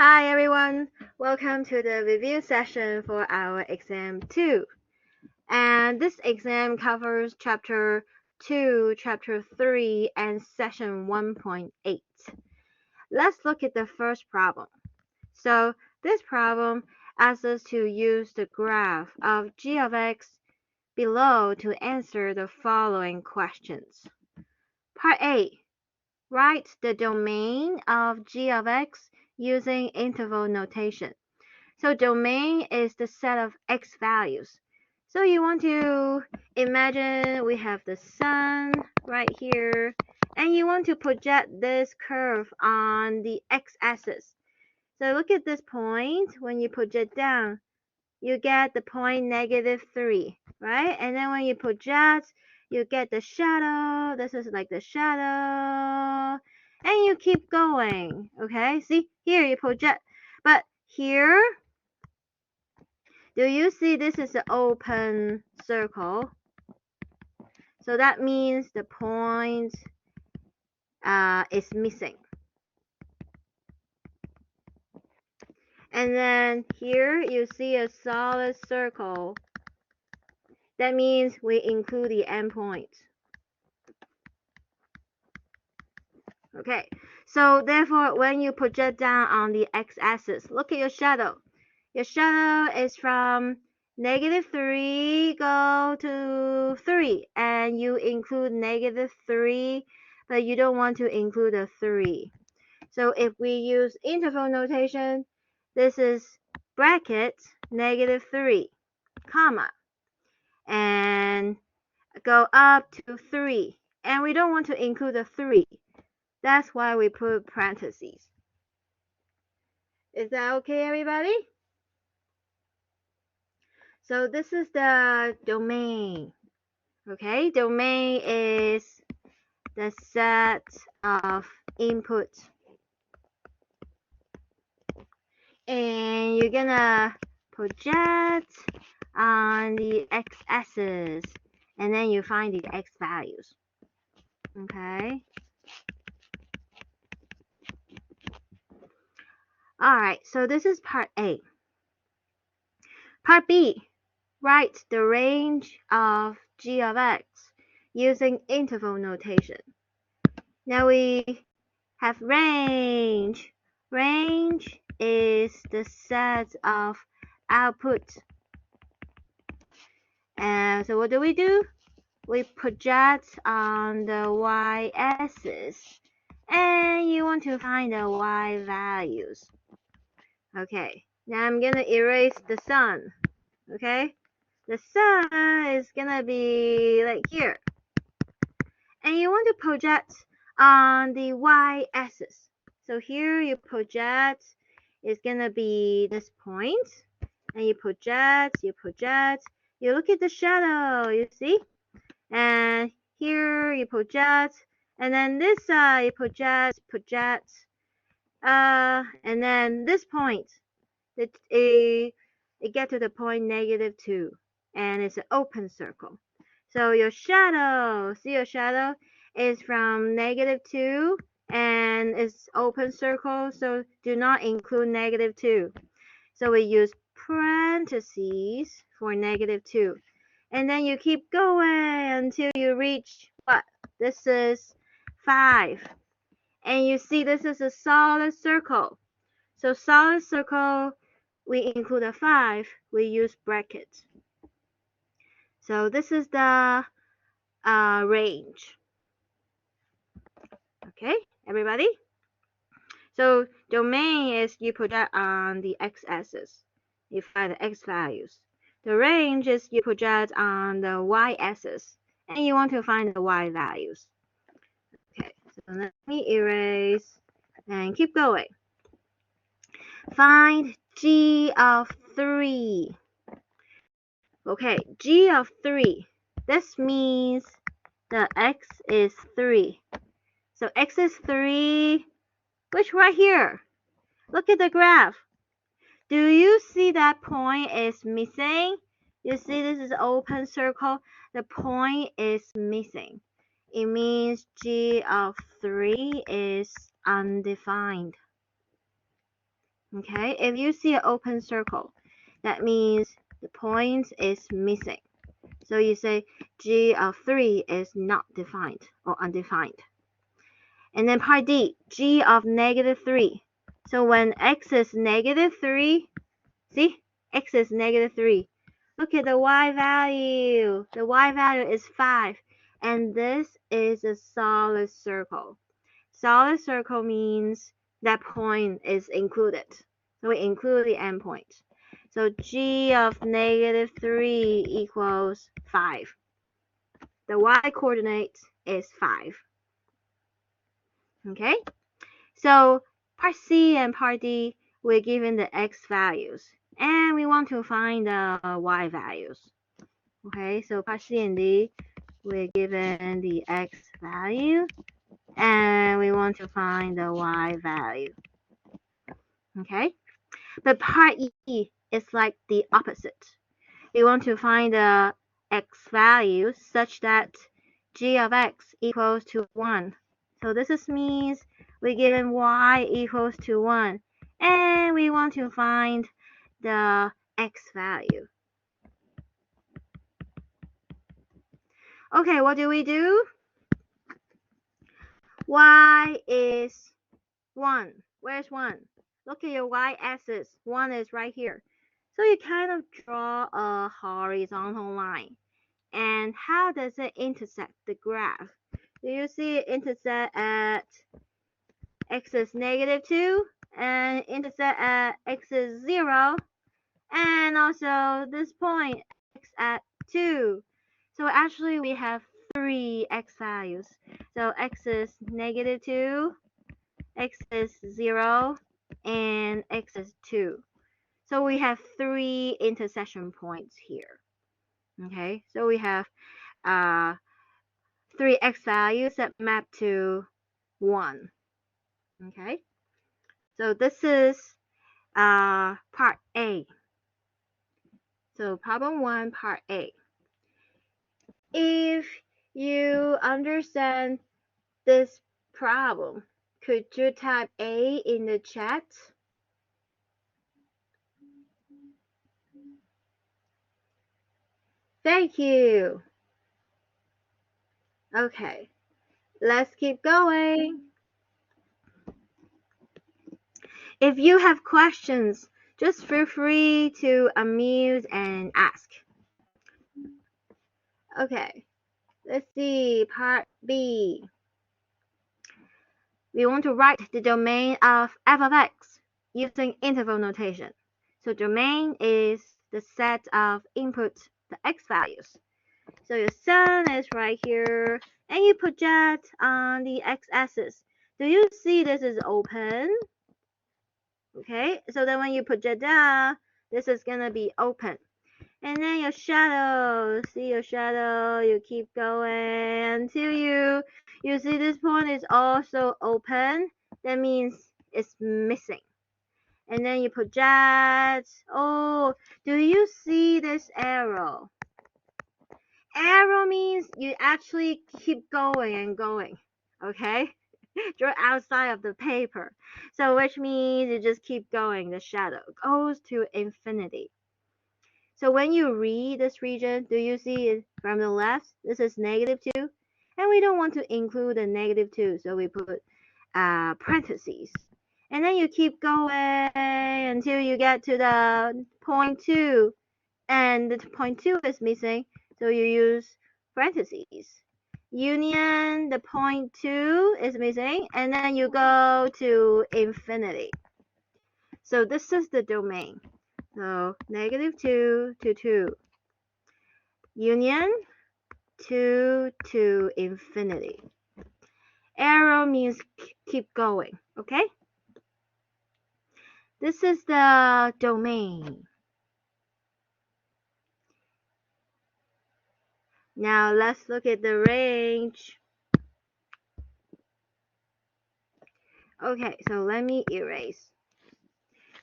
Hi everyone, welcome to the review session for our exam 2. And this exam covers chapter 2, chapter 3, and session 1.8. Let's look at the first problem. So this problem asks us to use the graph of g of x below to answer the following questions. Part A. Write the domain of g of x using interval notation. So domain is the set of x values. So you want to imagine we have the sun right here, and you want to project this curve on the x-axis. So look at this point. When you project down, you get the point -3, right? And then when you project, you get the shadow. This is like the shadow. And you keep going, okay? See, here you project. But here, do you see this is an open circle? So that means the point is missing. And then here you see a solid circle. That means we include the endpoint. Okay, so therefore when you project down on the x-axis, look at your shadow. Your shadow is from -3 go to 3, and you include -3, but you don't want to include a 3. So if we use interval notation, this is bracket -3, comma, and go up to 3, and we don't want to include a 3. That's why we put parentheses. Is that okay, everybody? So this is the domain. Okay, domain is the set of inputs. And you're gonna project on the x-axis, and then you find the x values. Okay. Alright, so this is part A. Part B. Write the range of g of x using interval notation. Now we have range. Range is the set of output. And so what do? We project on the y-axis, and you want to find the y values. Okay, now I'm gonna erase the sun. Okay, the sun is gonna be like here, and you want to project on the y-axis. So here you project, it's gonna be this point, and you project, you look at the shadow, you see, and here you project, and then this side you project, and then this point, it get to the point -2, and it's an open circle. So your shadow, see your shadow is from -2, and it's open circle, so do not include -2. So we use parentheses for -2. And then you keep going until you reach what? This is 5. And you see this is a solid circle. So solid circle, we include a 5. We use brackets. So this is the range. Okay, everybody? So domain is you project on the x-axis. You find the x values. The range is you project on the y-axis, and you want to find the y values. Okay, so let me erase and keep going. Find g of 3. Okay, g of 3. This means the x is 3. So x is 3, which right here. Look at the graph. Do you see that point is missing? You see this is open circle. The point is missing. It means g of 3 is undefined. Okay, if you see an open circle, that means the point is missing. So you say g of 3 is not defined or undefined. And then part D, g of -3. So when x is -3, see, x is -3. Look at the y value. The y value is 5. And this is a solid circle. Solid circle means that point is included. So we include the endpoint. So g of -3 equals 5. The y coordinate is 5. Okay? So part C and part D, we're given the x values. And we want to find the y values. Okay, so part C and D, we're given the x value. And we want to find the y value. Okay? But part E is like the opposite. We want to find the x value such that g of x equals to 1. So this means we're given y equals to 1. And we want to find the x value. Okay, what do? Y is 1. Where's 1? Look at your y-axis. 1 is right here. So you kind of draw a horizontal line. And how does it intersect the graph? Do you see it intersect at x is -2 and intersect at x is 0, and also this point x at 2. So actually we have 3 x values. So x is -2, x is 0, and x is 2. So we have 3 intersection points here. Okay, so we have 3 x values that map to 1. Okay, so this is part A. So problem 1, part A. If you understand this problem, could you type A in the chat? Thank you. Okay, let's keep going. If you have questions, just feel free to unmute and ask. Okay, let's see part B. We want to write the domain of f of x using interval notation. So domain is the set of input, the x values. So your sun is right here, and you project on the x-axis. Do you see this is open? Okay, so then when you project down, this is gonna be open. And then your shadow, see your shadow, you keep going until you see this point is also open. That means it's missing. And then you project. Oh, do you see this arrow? Arrow means you actually keep going and going. Okay? You're outside of the paper. So which means you just keep going. The shadow goes to infinity. So when you read this region, do you see it from the left? This is -2. And we don't want to include the -2, so we put parentheses. And then you keep going until you get to the point 2. And the point 2 is missing, so you use parentheses. Union, the point 2 is missing, and then you go to infinity. So this is the domain. So -2 to 2. Union 2 to infinity. Arrow means keep going, okay? This is the domain. Now let's look at the range. Okay, so let me erase.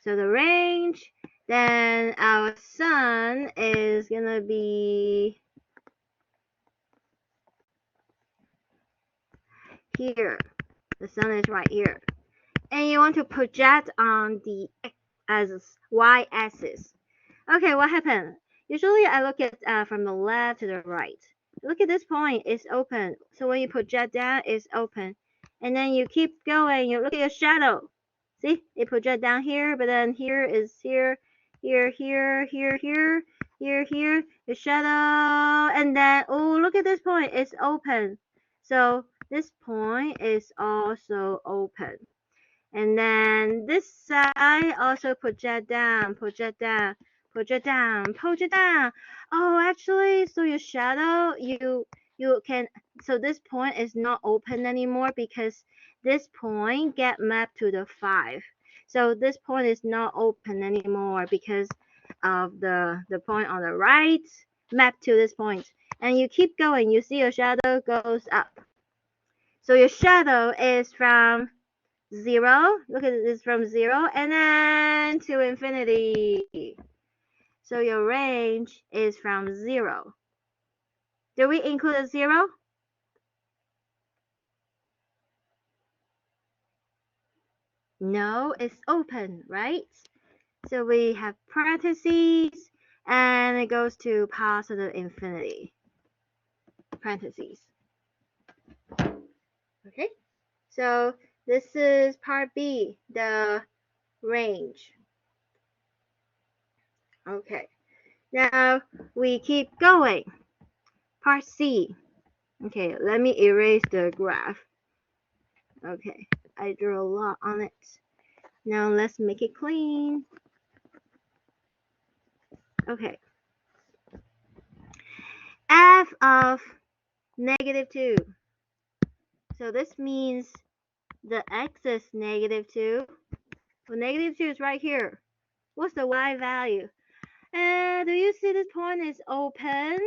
So the range, then our sun is gonna be here. The sun is right here. And you want to project on the as y-axis. Okay, what happened? Usually I look at from the left to the right. Look at this point, it's open. So when you project down, it's open. And then you keep going, you look at your shadow. See, it projects down here, but then here is here, here, here, here, here, here, here, the shadow, and then, oh, look at this point, it's open. So this point is also open. And then this side also project down, project down, project down, project down. Oh, actually, so your shadow, you can, so this point is not open anymore because this point get mapped to the 5. So this point is not open anymore because of the point on the right mapped to this point. And you keep going, you see your shadow goes up. So your shadow is from 0, look at this, from 0 and then to infinity. So your range is from 0. Do we include a 0? No, it's open, right? So we have parentheses and it goes to positive infinity. Parentheses. Okay, so this is part B, the range. Okay, now we keep going. Part C. Okay, let me erase the graph. Okay, I drew a lot on it. Now let's make it clean. Okay. F of -2. So this means the x is -2. Well, -2 is right here. What's the y value? Do you see this point is open?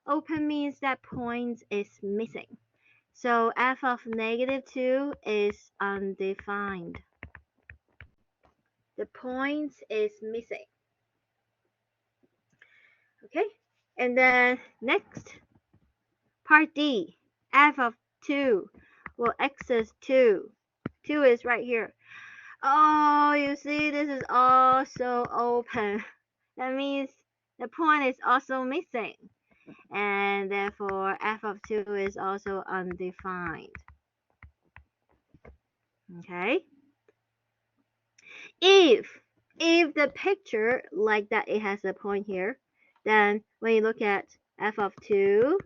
Open means that point is missing. So f of -2 is undefined. The point is missing. Okay, and then next, part D, f of 2. Well, x is 2. 2 is right here. Oh, you see, this is also open. That means the point is also missing. And therefore, f of 2 is also undefined. Okay? If the picture, like that, it has a point here, then when you look at f of 2,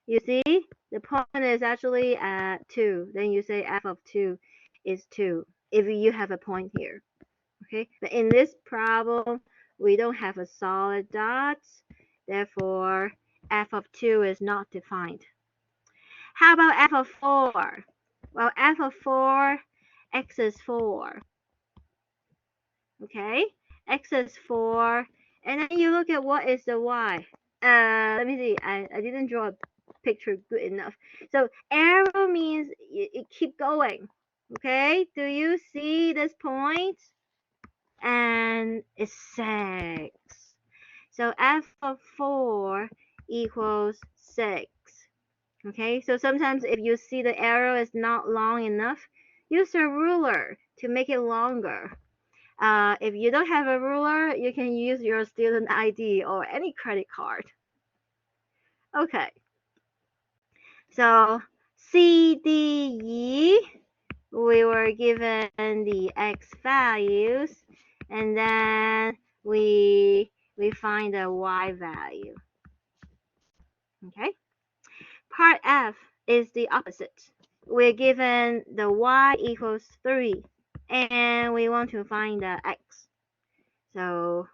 you see the point is actually at 2. Then you say f of 2 is 2 if you have a point here. Okay, but in this problem, we don't have a solid dot. Therefore, f of 2 is not defined. How about f of 4? Well, f of 4, x is 4. Okay, x is 4. And then you look at what is the y. Let me see. I didn't draw a picture good enough. So arrow means you keep going. Okay, do you see this point? And it's 6. So f of 4 equals 6. Okay, so sometimes if you see the arrow is not long enough, use a ruler to make it longer. If you don't have a ruler, you can use your student ID or any credit card. Okay, so C, D, E, we were given the x values, and then we find the y value. Okay, part F is the opposite. We're given the y equals 3, and we want to find the x. So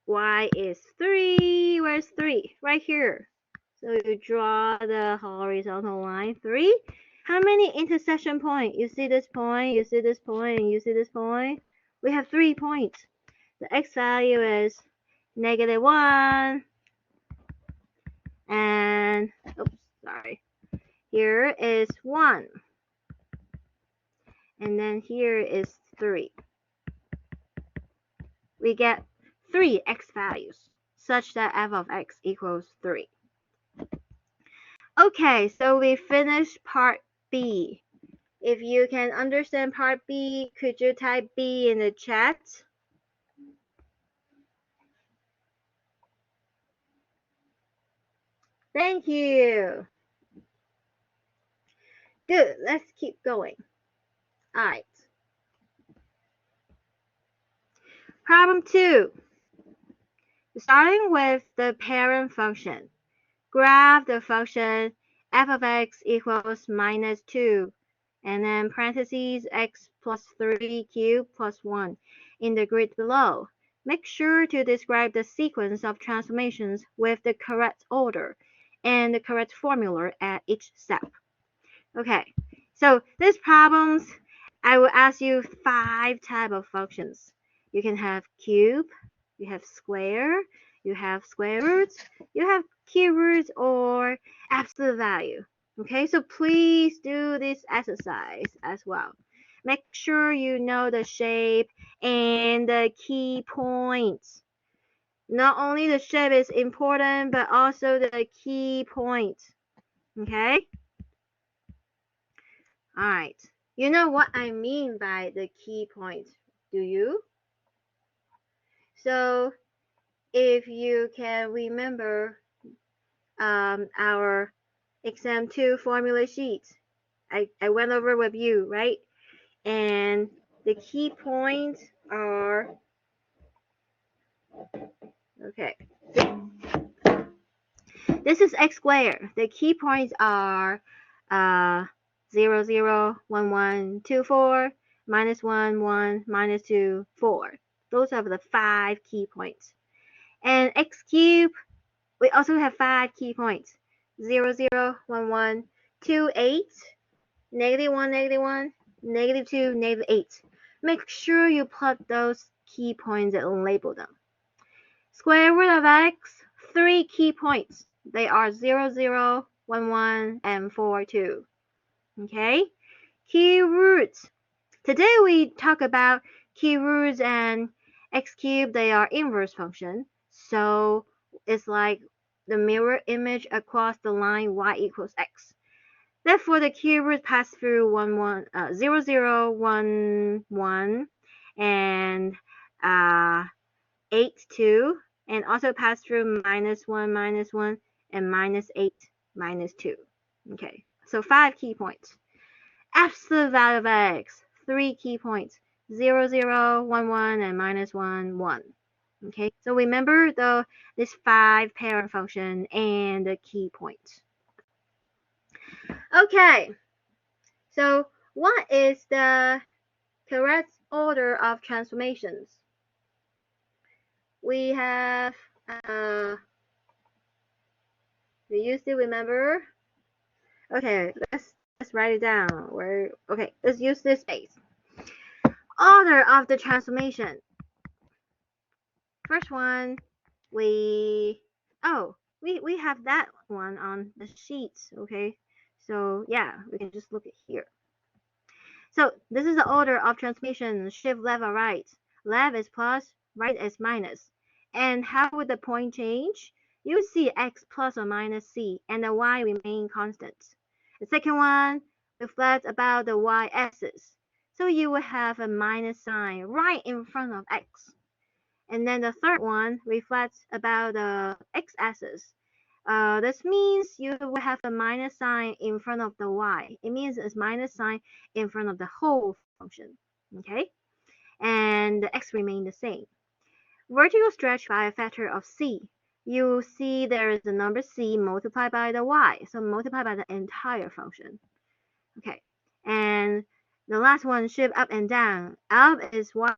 y is 3. Where's 3? Right here. So you draw the horizontal line 3. How many intersection points? You see this point, you see this point, and you see this point. We have 3 points. The x value is -1, and oops, sorry. Here is 1, and then here is 3. We get 3 x values such that f of x equals 3. Okay, so we finished part B. If you can understand part B, could you type B in the chat? Thank you. Good, let's keep going. Alright. Problem 2. Starting with the parent function. Graph the function f of x equals minus 2, and then parentheses x plus 3 cubed plus 1 in the grid below. Make sure to describe the sequence of transformations with the correct order and the correct formula at each step. Okay, so these problems, I will ask you 5 types of functions. You can have cube, you have square, you have square roots, you have cube roots, or absolute value. Okay, so please do this exercise as well. Make sure you know the shape and the key points. Not only the shape is important, but also the key points. Okay? Alright. You know what I mean by the key points, do you? So if you can remember our exam 2 formula sheet, I went over with you, right? And the key points are, okay, this is x squared. The key points are 0, 0, 1, 1, 2, 4, minus 1, 1, minus 2, 4. Those are the 5 key points. And x cubed, we also have 5 key points. 0, 0, 1, 1, 2, 8, negative 1, negative 1, negative 2, negative 8. Make sure you plot those key points and label them. Square root of x, 3 key points. They are 0, 0, 1, 1, and 4, 2. Okay? Key roots. Today we talk about key roots and x cubed. They are inverse function. So it's like the mirror image across the line y equals x. Therefore, the key root pass through 0, 0, 1, 1, and 8, 2, and also pass through minus 1, and minus 8, minus 2. Okay, so 5 key points. Absolute value of x, 3 key points. 0, 0, 1, 1, and minus 1, 1. Okay, so remember this 5 parent function and the key points. Okay, so what is the correct order of transformations? We have, do you still remember? Okay, let's write it down. Okay, let's use this space. Order of the transformation. First one, we have that one on the sheets, okay? So yeah, we can just look at here. So this is the order of transformation, shift left or right. Left is plus, right is minus. And how would the point change? You see x plus or minus c, and the y remain constant. The second one reflects about the y-axis. So you will have a minus sign right in front of x. And then the third one reflects about the x-axis. This means you will have a minus sign in front of the y. It means it's minus sign in front of the whole function. Okay? And the x remain the same. Vertical stretch by a factor of c. You see there is the number c multiplied by the y. So multiply by the entire function. Okay. And the last one, shift up and down. Up is y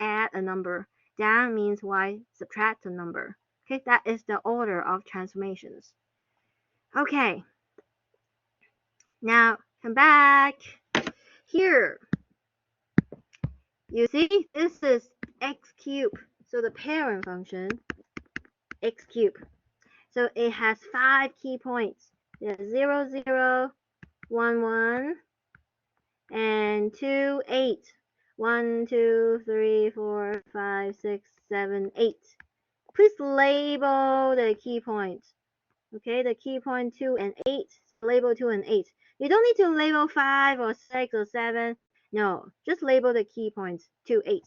add a number. Down means y subtract a number. Okay, that is the order of transformations. Okay, now come back. Here, you see this is x cubed. So the parent function, x cubed. So it has 5 key points. There's 0, 0, 1, 1, and 2, 8. 1, 2, 3, 4, 5, 6, 7, 8. Please label the key points. Okay, the key point 2 and 8. Label 2 and 8. You don't need to label 5 or 6 or 7. No, just label the key points, 2, 8.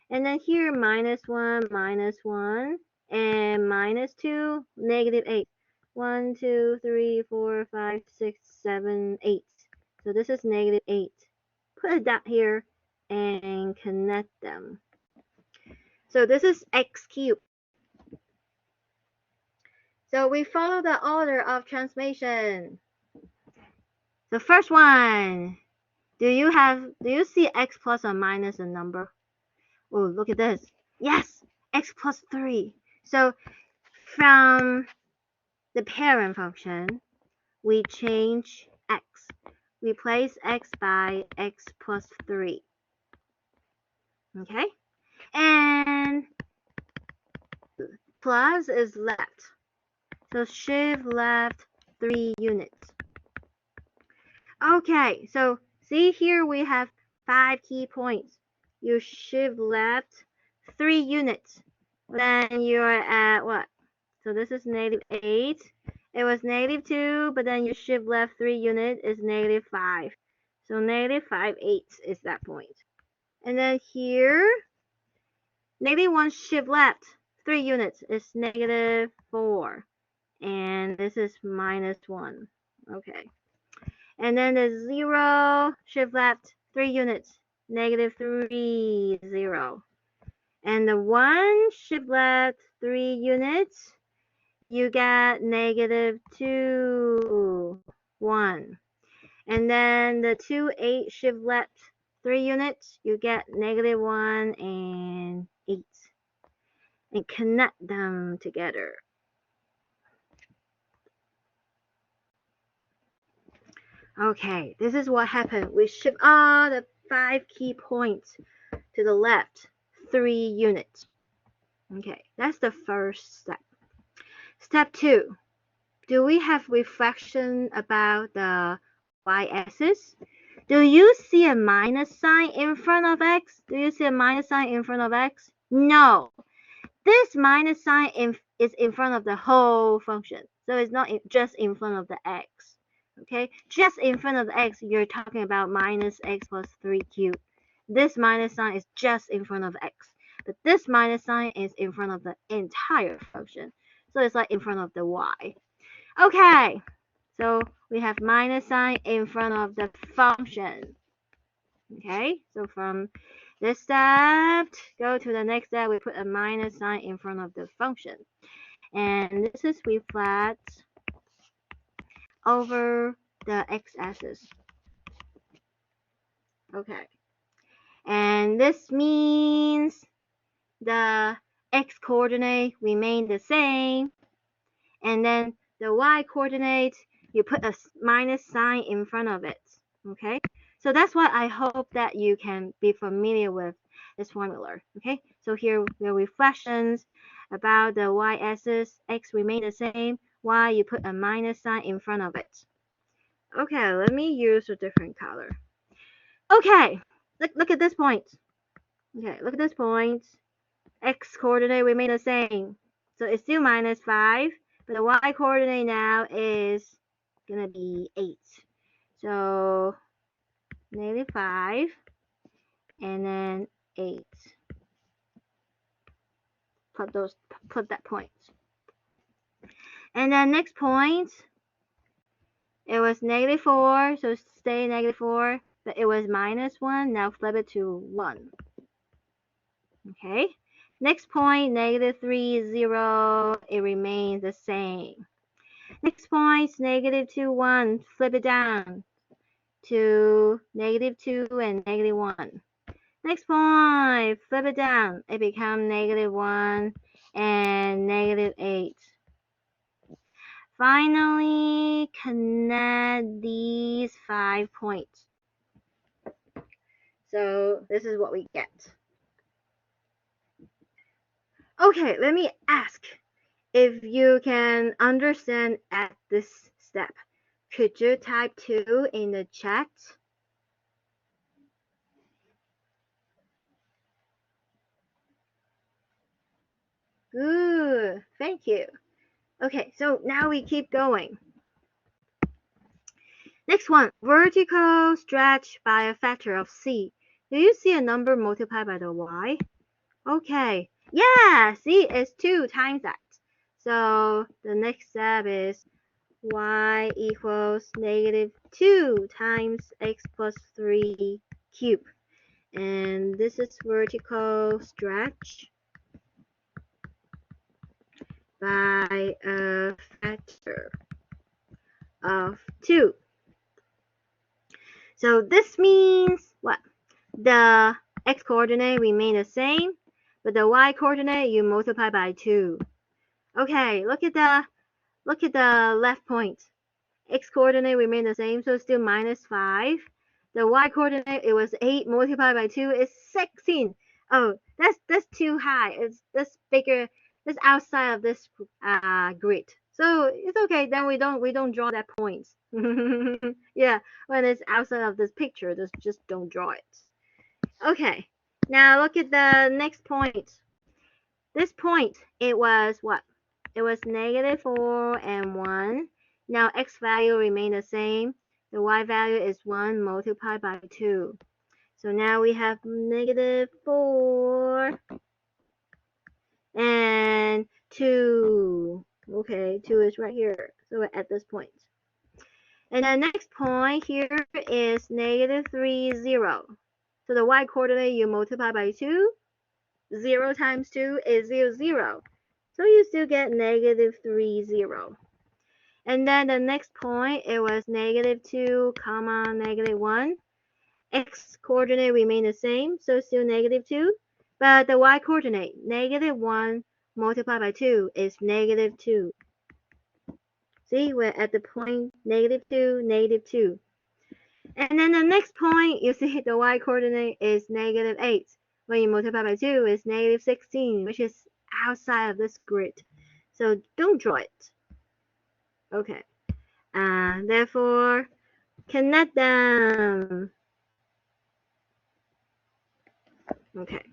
And then here, -1, and -2, -8. 1, 2, 3, 4, 5, 6, 7, 8. So this is -8. Put a dot here and connect them. So this is x cubed. So we follow the order of transformation. The first one. Do you see x plus or minus a number? Oh, look at this. Yes, x plus 3. So from the parent function, we change x. Replace x by x plus 3. Okay? And plus is left. So shift left 3 units. Okay, so see here we have 5 key points. You shift left 3 units. Then you're at what? So this is -8. It was -2, but then you shift left 3 units is -5. So -5/8 is that point. And then here, -1 shift left 3 units is -4. And this is -1. Okay. And then the 0 shift left 3 units, -3, 0. And the 1 shift left 3 units, you get -2, 1. And then the 2, 8 shift left 3 units, you get -1 and 8. And connect them together. Okay, this is what happened. We shift all the 5 key points to the left 3 units. Okay, that's the first step. Step 2. Do we have reflection about the y-axis? Do you see a minus sign in front of x? Do you see a minus sign in front of x? No. This minus sign is in front of the whole function. So it's not just in front of the x. Okay, just in front of the x, you're talking about -x plus 3 cubed. This minus sign is just in front of x. But this minus sign is in front of the entire function. So it's like in front of the y. Okay, so we have minus sign in front of the function. Okay, so from this step, go to the next step, we put a minus sign in front of the function. And this is reflect over the x-axis. Okay, and this means the x-coordinate remain the same, and then the y-coordinate, you put a minus sign in front of it. Okay, so that's why I hope that you can be familiar with this formula. Okay, so here the reflections about the y-axis, x remain the same, y you put a minus sign in front of it. Okay, let me use a different color. Okay, look at this point. Okay, look at this point. X coordinate remain the same. So it's still -5, but the y coordinate now is gonna be 8. So -5 and then 8. Put that point. And then next point, it was -4, so stay -4, but it was -1. Now flip it to 1. Okay. Next point, -3, 0, it remains the same. Next point, -2, 1, flip it down to -2 and -1. Next point, flip it down, it becomes -1 and -8. Finally, connect these 5 points. So this is what we get. Okay, let me ask if you can understand at this step. Could you type 2 in the chat? Good, thank you. Okay, so now we keep going. Next one, vertical stretch by a factor of c. Do you see a number multiplied by the y? Okay, yeah, c is 2 times that. So the next step is y equals -2 times x plus 3 cubed. And this is vertical stretch by a factor of 2. So this means what? The x coordinate remain the same, but the y coordinate you multiply by 2. Okay, look at the left point. X coordinate remain the same, so still -5. The y coordinate, it was 8 multiplied by 2 is 16. Oh, that's too high. That's bigger. That's outside of this grid. So it's okay. Then we don't draw that point. Yeah, when it's outside of this picture, just don't draw it. Okay. Now look at the next point. This point, it was what? It was -4 and 1. Now x value remain the same. The y value is 1 multiplied by 2. So now we have -4 and 2. Okay, 2 is right here. So we're at this point. And the next point here is -3, 0. So the y coordinate you multiply by 2. 0 times 2 is 0, 0. So you still get -3, 0. And then the next point, it was -2, -1. X coordinate remain the same, so still -2. But the y coordinate, -1 multiplied by 2 is -2. See, we're at the point -2, -2. And then the next point, you see the y coordinate is -8. When you multiply by 2, it's -16, which is outside of this grid. So don't draw it. Okay. Therefore, connect them. Okay.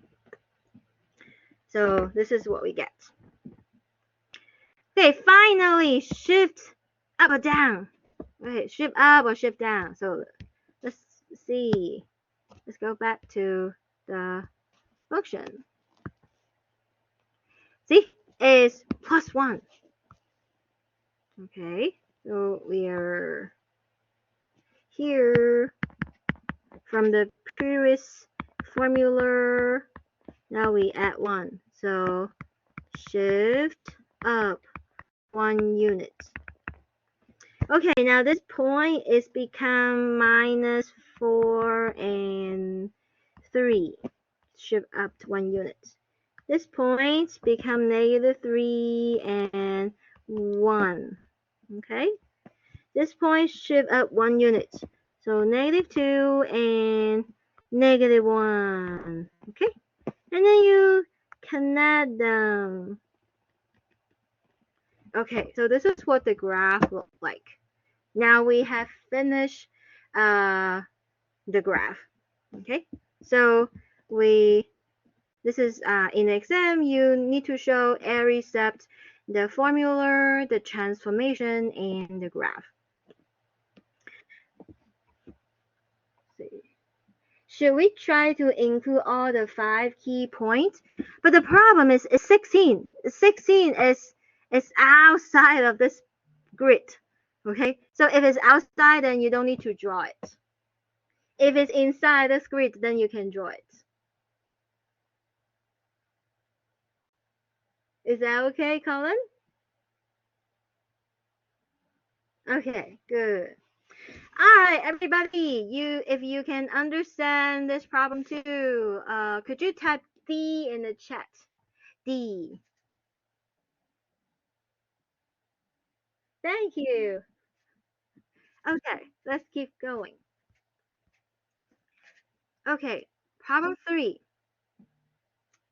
So this is what we get. Okay, finally, shift up or down. Okay, shift up or shift down. So let's see. Let's go back to the function. See, it's +1. Okay, so we are here from the previous formula. Now we add 1. So shift up 1 unit. Okay, now this point is become -4 and 3. Shift up to 1 unit. This point become -3 and 1. Okay, this point shift up 1 unit. So -2 and -1. Okay, and then you connect them. Okay, so this is what the graph looks like. Now we have finished the graph. Okay, so this is in the exam, you need to show every step, the formula, the transformation, and the graph. Should we try to include all the 5 key points? But the problem is 16. 16 is outside of this grid. Okay, so if it's outside, then you don't need to draw it. If it's inside this grid, then you can draw it. Is that okay, Colin? Okay, good. All right, everybody, if you can understand this problem too, could you type D in the chat? D. Thank you. Okay, let's keep going. Okay, problem 3.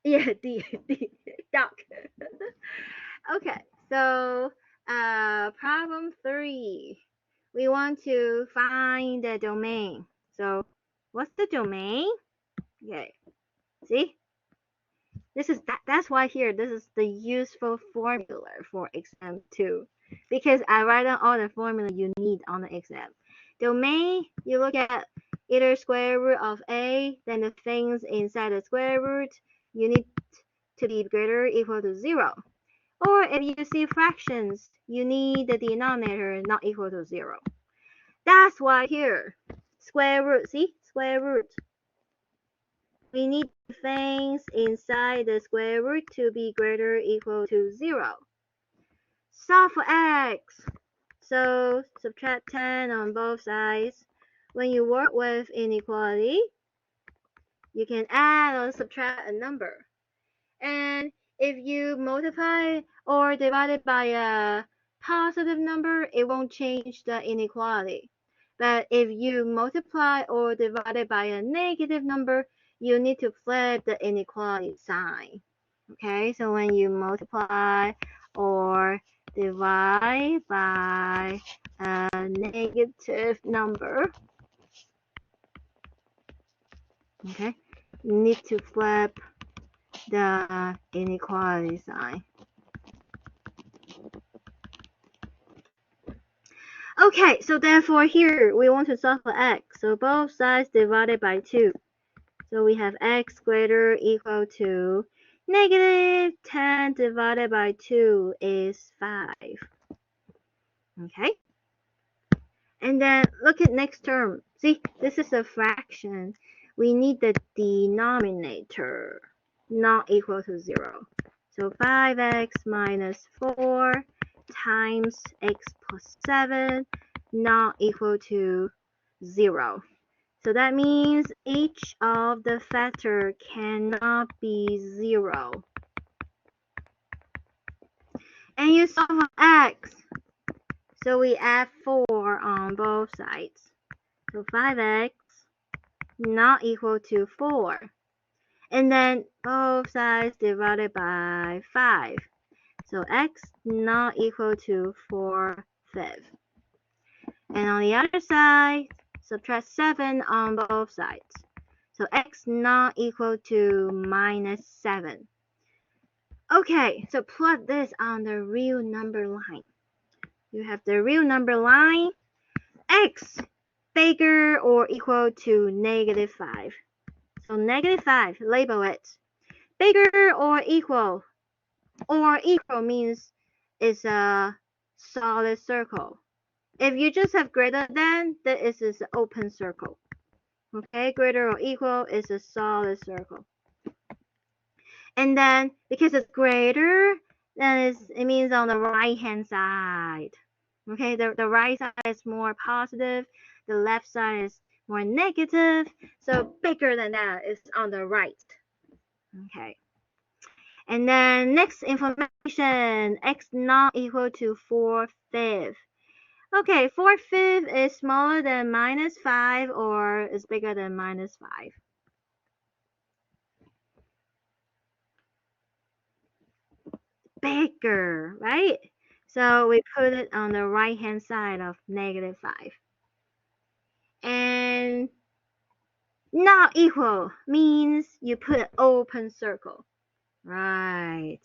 Yeah, D, duck. Okay, so problem 3. We want to find the domain. So what's the domain? Okay, see? That's why here this is the useful formula for exam 2, because I write down all the formula you need on the exam. Domain, you look at either square root of a, then the things inside the square root, you need to be greater or equal to 0. Or if you see fractions, you need the denominator not equal to 0. That's why here, square root, see? Square root. We need things inside the square root to be greater or equal to 0. Solve for x. So subtract 10 on both sides. When you work with inequality, you can add or subtract a number. And if you multiply or divide it by a positive number, it won't change the inequality. But if you multiply or divide it by a negative number, you need to flip the inequality sign. Okay, so when you multiply or divide by a negative number, okay, you need to flip the inequality sign. Okay, so therefore here we want to solve for x. So both sides divided by 2. So we have x greater or equal to negative 10 divided by 2 is 5. Okay. And then look at next term. See, this is a fraction. We need the denominator not equal to 0. So 5x minus 4 times x plus 7 not equal to 0. So that means each of the factor cannot be 0. And you solve for x. So we add 4 on both sides. So 5x not equal to 4. And then both sides divided by 5. So x not equal to 4/5. And on the other side, subtract 7 on both sides. So x not equal to minus 7. Okay, so plot this on the real number line. You have the real number line, x bigger or equal to negative 5. So negative 5, label it. Bigger or equal means it's a solid circle. If you just have greater than, that is an open circle. Okay, greater or equal is a solid circle. And then because it's greater, then it means on the right hand side. Okay, the right side is more positive, the left side is more negative. So bigger than that is on the right. Okay. And then next information, x not equal to 4/5. Okay, 4/5 is smaller than minus 5 or is bigger than minus 5. Bigger, right? So we put it on the right hand side of negative 5. And not equal means you put an open circle. Right.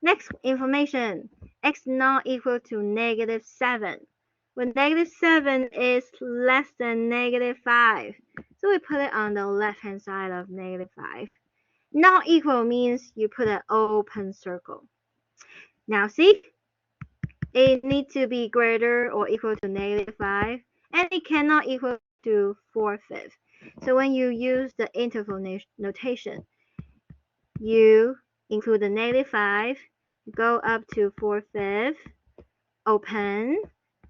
Next information, x not equal to negative 7. When negative 7 is less than negative 5, so we put it on the left hand side of negative 5. Not equal means you put an open circle. Now see, it needs to be greater or equal to negative 5, and it cannot equal to 4/5. So when you use the interval notation, you include the negative 5, go up to 4/5, open,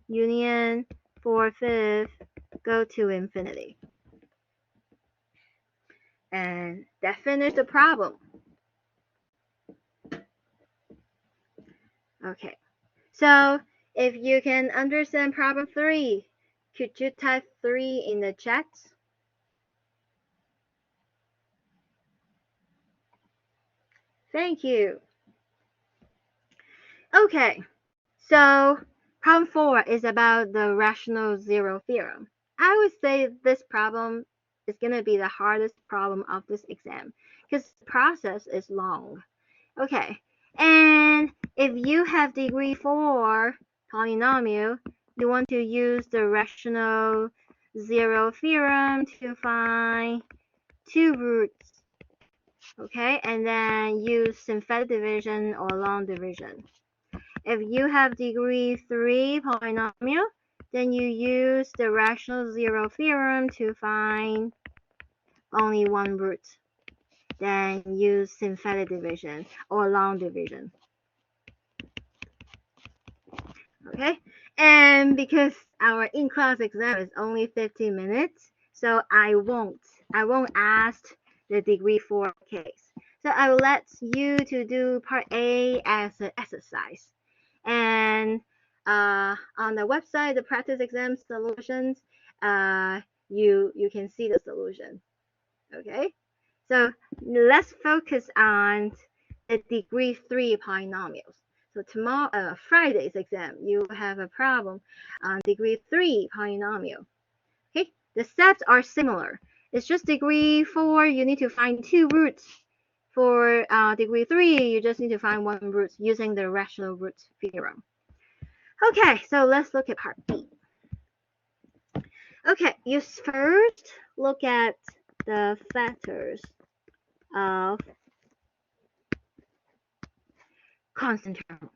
union 4/5, go to infinity. And that finished the problem. Okay, so if you can understand problem 3, could you type 3 in the chat? Thank you. Okay, so problem 4 is about the rational zero theorem. I would say this problem is going to be the hardest problem of this exam because the process is long. Okay, and if you have degree 4 polynomial, you want to use the rational zero theorem to find two roots. Okay, and then use synthetic division or long division. If you have degree 3 polynomial, then you use the rational zero theorem to find only one root. Then use synthetic division or long division. Okay, and because our in-class exam is only 15 minutes, so I won't ask the degree 4 case. So I will let you to do part A as an exercise. And on the website, the practice exam solutions, you can see the solution. Okay, so let's focus on the degree 3 polynomials. So tomorrow, Friday's exam, you have a problem on degree 3 polynomial. Okay, the steps are similar. It's just degree 4, you need to find two roots. For degree 3, you just need to find one root using the rational root theorem. Okay, so let's look at part B. Okay, you first look at the factors of constant term.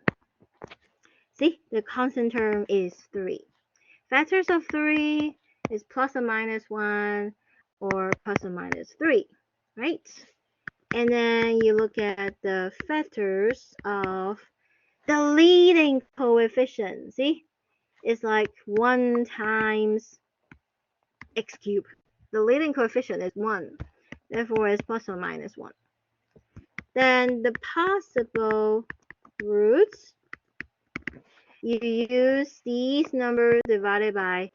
See, the constant term is 3. Factors of 3 is plus or minus 1 or plus or minus 3, right? And then you look at the factors of the leading coefficient. See, it's like 1 times x cubed. The leading coefficient is 1, therefore it's plus or minus 1. Then the possible roots, you use these numbers divided by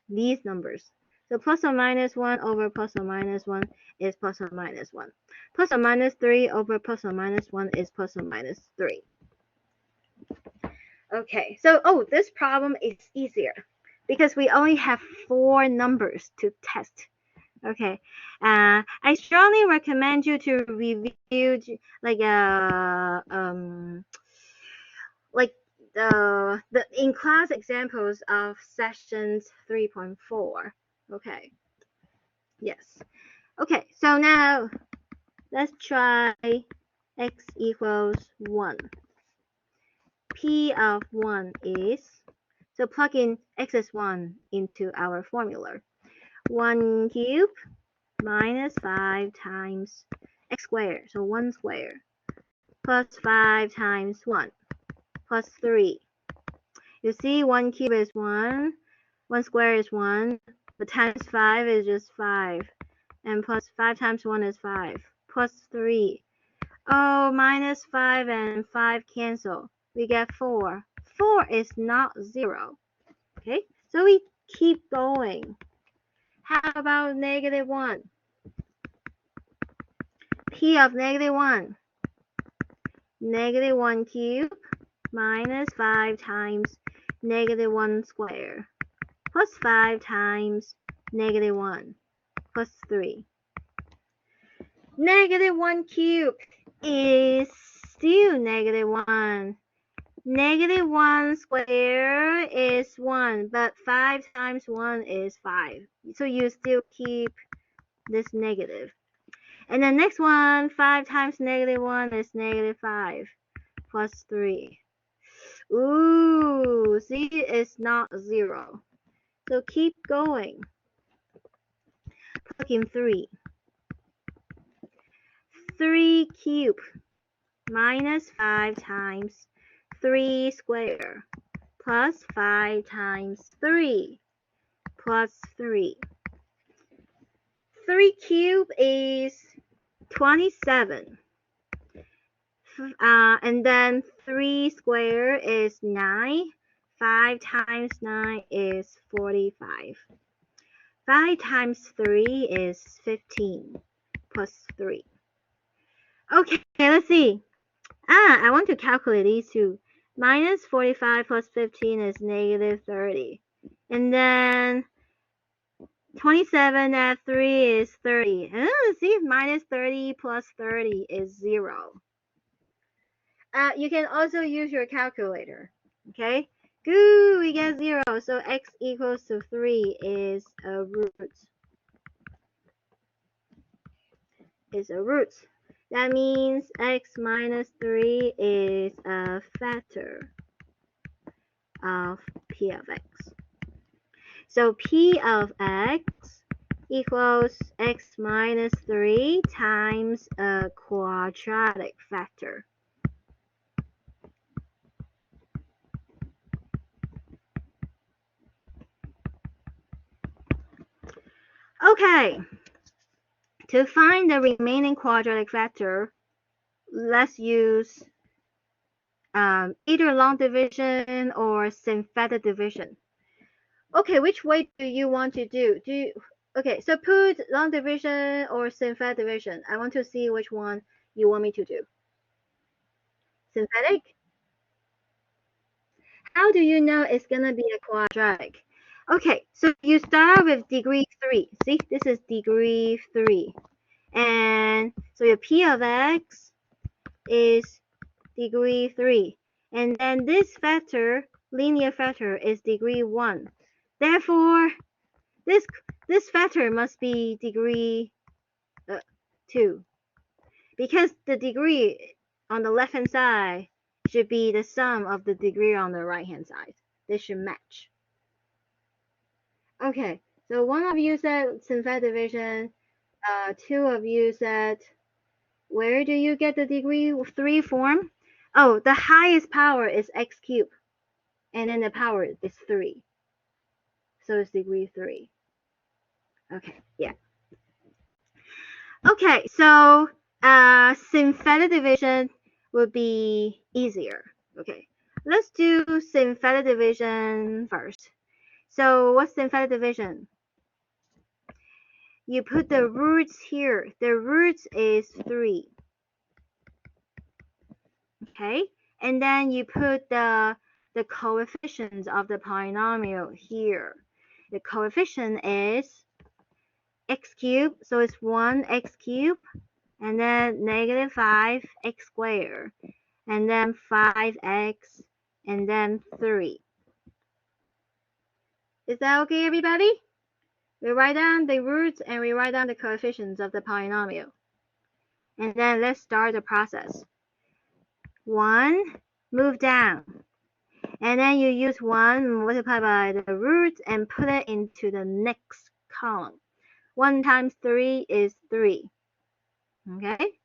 these numbers. So plus or minus 1 over plus or minus 1 is plus or minus 1. Plus or minus 3 over plus or minus 1 is plus or minus 3. Okay, so this problem is easier because we only have 4 numbers to test. Okay, I strongly recommend you to review like the in-class examples of sessions 3.4. Okay, yes. Okay, so now let's try x equals 1. P of 1 is, so plug in x is 1 into our formula. 1 cubed minus 5 times x squared, so 1 squared, plus 5 times 1, plus 3. You see 1 cubed is 1, 1 squared is 1, but times 5 is just 5, and plus 5 times 1 is 5, plus 3. Oh, minus 5 and 5 cancel. We get 4. 4 is not 0. Okay, so we keep going. How about negative 1? P of negative 1. Negative 1 cubed minus 5 times negative 1 squared, plus 5 times negative 1, plus 3. Negative 1 cubed is still negative 1. Negative 1 squared is 1, but 5 times 1 is 5. So you still keep this negative. And the next one, 5 times negative 1 is negative 5, plus 3. Ooh, see, it's not 0. So keep going. Plug in 3. 3 cubed minus 5 times 3 squared plus 5 times 3 plus 3. 3 cubed is 27. And then 3 squared is 9. 5 times 9 is 45. 5 times 3 is 15 plus 3. Okay, let's see. I want to calculate these two. Minus 45 plus 15 is negative 30. And then 27 add 3 is 30. See, minus 30 plus 30 is 0. You can also use your calculator. Okay, Good, we get 0. So x equals to 3 is a root. That means x minus 3 is a factor of p of x. So p of x equals x minus 3 times a quadratic factor. Okay, to find the remaining quadratic factor, let's use either long division or synthetic division. Okay, which way do you want to do? Okay, so put long division or synthetic division. I want to see which one you want me to do. Synthetic? How do you know it's gonna be a quadratic? Okay, so you start with degree 3. See, this is degree 3. And so your p of x is degree 3. And then this factor, linear factor, is degree 1. Therefore, this factor must be degree 2. Because the degree on the left-hand side should be the sum of the degree on the right-hand side. They should match. Okay, so one of you said synthetic division, two of you said, where do you get the degree 3 form? Oh, the highest power is x cubed, and then the power is 3. So it's degree 3. Okay, yeah. Okay, so synthetic division would be easier. Okay, let's do synthetic division first. So what's synthetic division? You put the roots here. The roots is 3. Okay, and then you put the coefficients of the polynomial here. The coefficient is x cubed, so it's 1x cubed, and then negative 5x squared, and then 5x, and then 3. Is that okay, everybody? We write down the roots and we write down the coefficients of the polynomial. And then let's start the process. 1, move down. And then you use 1 multiplied by the roots and put it into the next column. 1 times 3 is 3. Okay?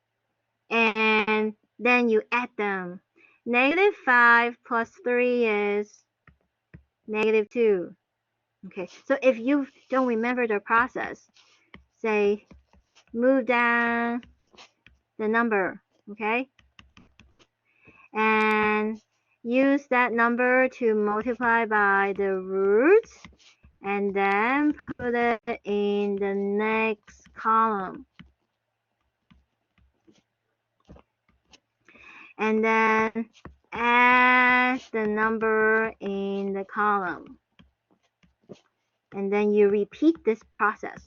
And then you add them. Negative 5 plus 3 is negative 2. Okay, so if you don't remember the process, say move down the number, okay? And use that number to multiply by the roots and then put it in the next column. And then add the number in the column. And then you repeat this process.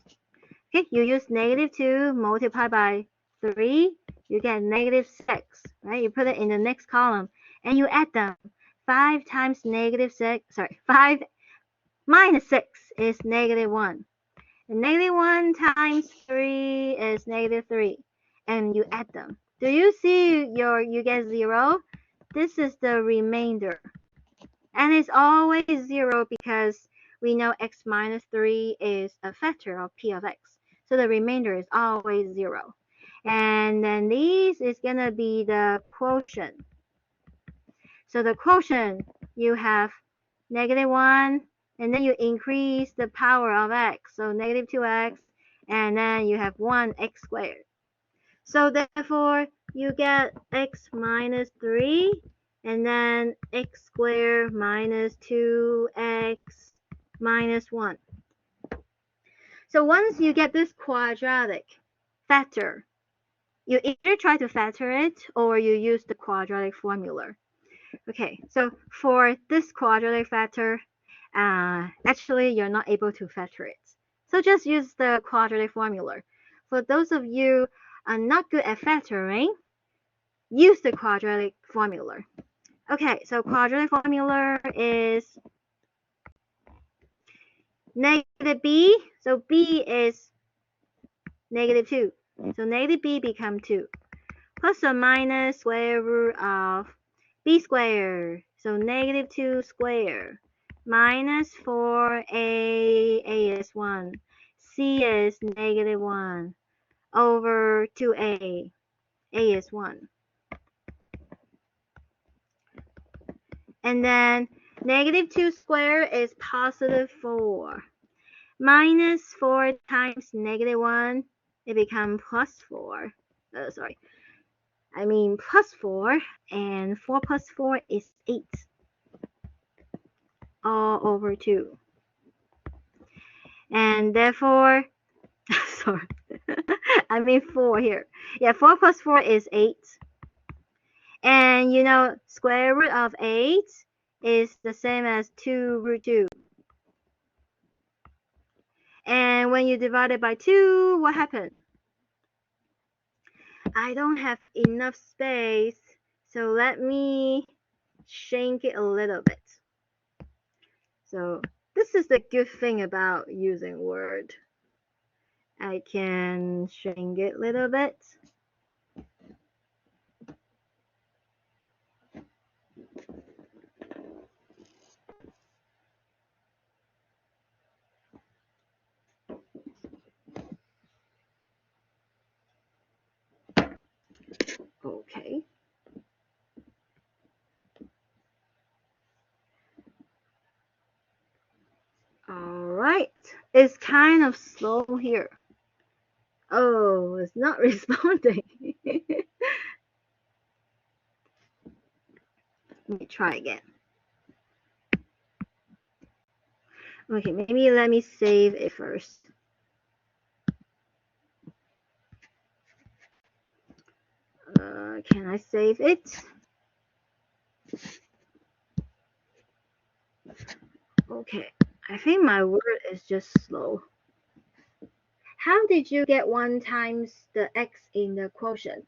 Okay, you use negative 2 multiplied by 3, you get negative 6, right? You put it in the next column and you add them. 5 times negative 6, 5 minus 6 is negative 1. And negative 1 times 3 is negative 3. And you add them. Do you see you get 0? This is the remainder. And it's always 0 because we know x minus 3 is a factor of p of x. So the remainder is always 0. And then this is going to be the quotient. So the quotient, you have negative 1, and then you increase the power of x. So negative 2x, and then you have 1x squared. So therefore, you get x minus 3, and then x squared minus 2x minus 1. So once you get this quadratic factor, you either try to factor it or you use the quadratic formula. Okay, so for this quadratic factor, actually you're not able to factor it. So just use the quadratic formula. For those of you not good at factoring, use the quadratic formula. Okay, so quadratic formula is negative b. So b is negative 2. So negative b become 2. Plus or minus square root of b squared. So negative 2 squared. Minus 4a is 1. C is negative 1 over 2a. A is 1. And then negative 2 squared is positive 4. Minus 4 times negative 1, it becomes plus 4. Plus 4. And 4 plus 4 is 8. All over 2. And therefore, sorry, 4 here. Yeah, 4 plus 4 is 8. And you know, square root of 8 is the same as 2 root 2. And when you divide it by 2, what happened? I don't have enough space, so let me shrink it a little bit. So this is the good thing about using Word. I can shrink it a little bit. Okay. Alright. It's kind of slow here. Oh, it's not responding. Let me try again. Okay, maybe let me save it first. Can I save it? Okay, I think my word is just slow. How did you get 1 times the x in the quotient?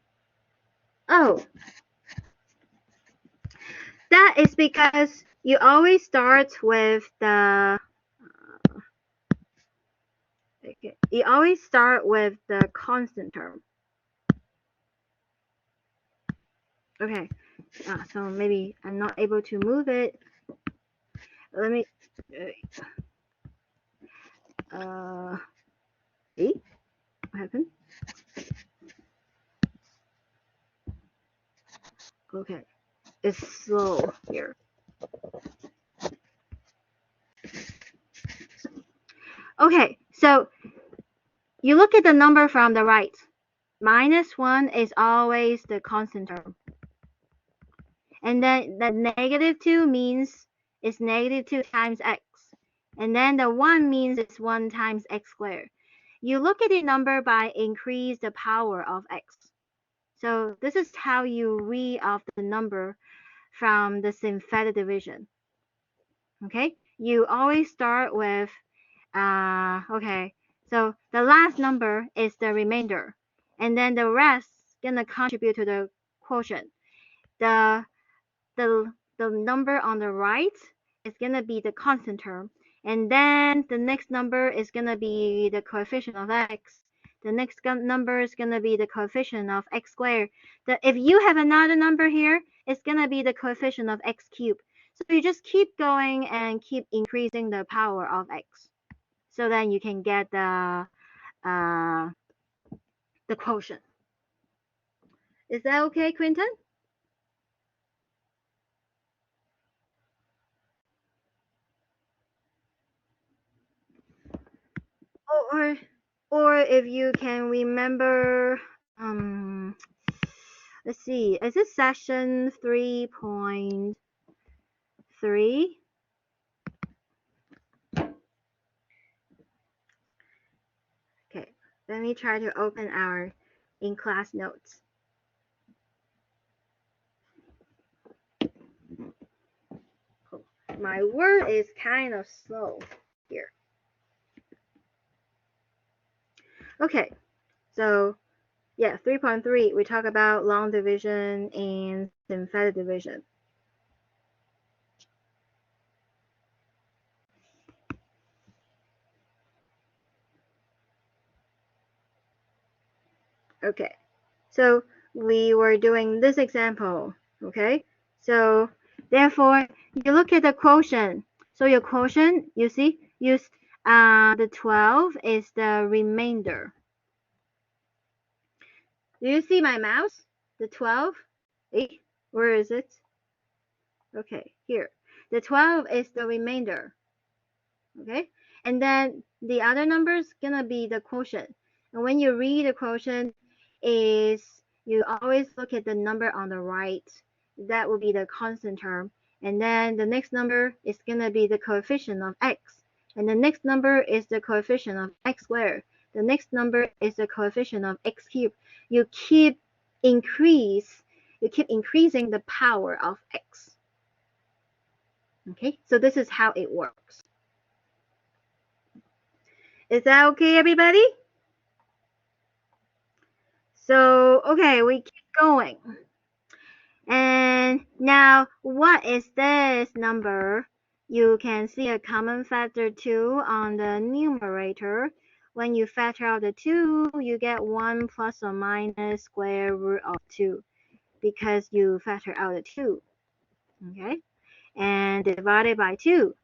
Oh, that is because you always start with the constant term. Okay, so maybe I'm not able to move it. Let me. See what happened? Okay, it's slow here. Okay, so you look at the number from the right. -1 is always the constant term. And then the -2 means it's -2 times x. And then the 1 means it's 1 times x squared. You look at the number by increase the power of x. So this is how you read off the number from the synthetic division. Okay, you always start with, okay, so the last number is the remainder. And then the rest gonna contribute to the quotient. The number on the right is gonna be the constant term, and then the next number is gonna be the coefficient of x. The next number is gonna be the coefficient of x squared. If you have another number here, it's gonna be the coefficient of x cubed. So you just keep going and keep increasing the power of x, so then you can get the quotient. Is that okay, Quinton? Or if you can remember, let's see, is it session 3.3? Okay, let me try to open our in-class notes. Oh, my word is kind of slow here. Okay, so yeah, 3.3, we talk about long division and synthetic division. Okay, so we were doing this example. Okay, so therefore you look at the quotient. So your quotient, you see, the 12 is the remainder. Do you see my mouse? The 12? Where is it? Okay, here. The 12 is the remainder. Okay, and then the other number is gonna be the quotient. And when you read the quotient, is you always look at the number on the right. That will be the constant term. And then the next number is gonna be the coefficient of x. And the next number is the coefficient of x squared. The next number is the coefficient of x cubed. You keep increasing the power of x. Okay, so this is how it works. Is that okay, everybody? So, okay, we keep going. And now, what is this number? You can see a common factor 2 on the numerator. When you factor out the 2, you get 1 plus or minus square root of 2 because you factor out the 2. Okay? And divided by 2.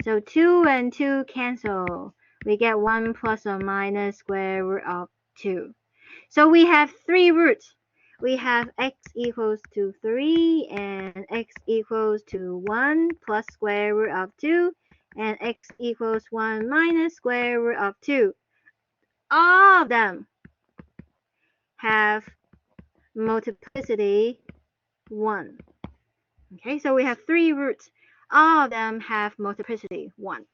So 2 and 2 cancel. We get 1 plus or minus square root of 2. So we have three roots. We have x equals to 3 and x equals to 1 plus square root of 2 and x equals 1 minus square root of 2. All of them have multiplicity 1. Okay, so we have three roots. All of them have multiplicity 1.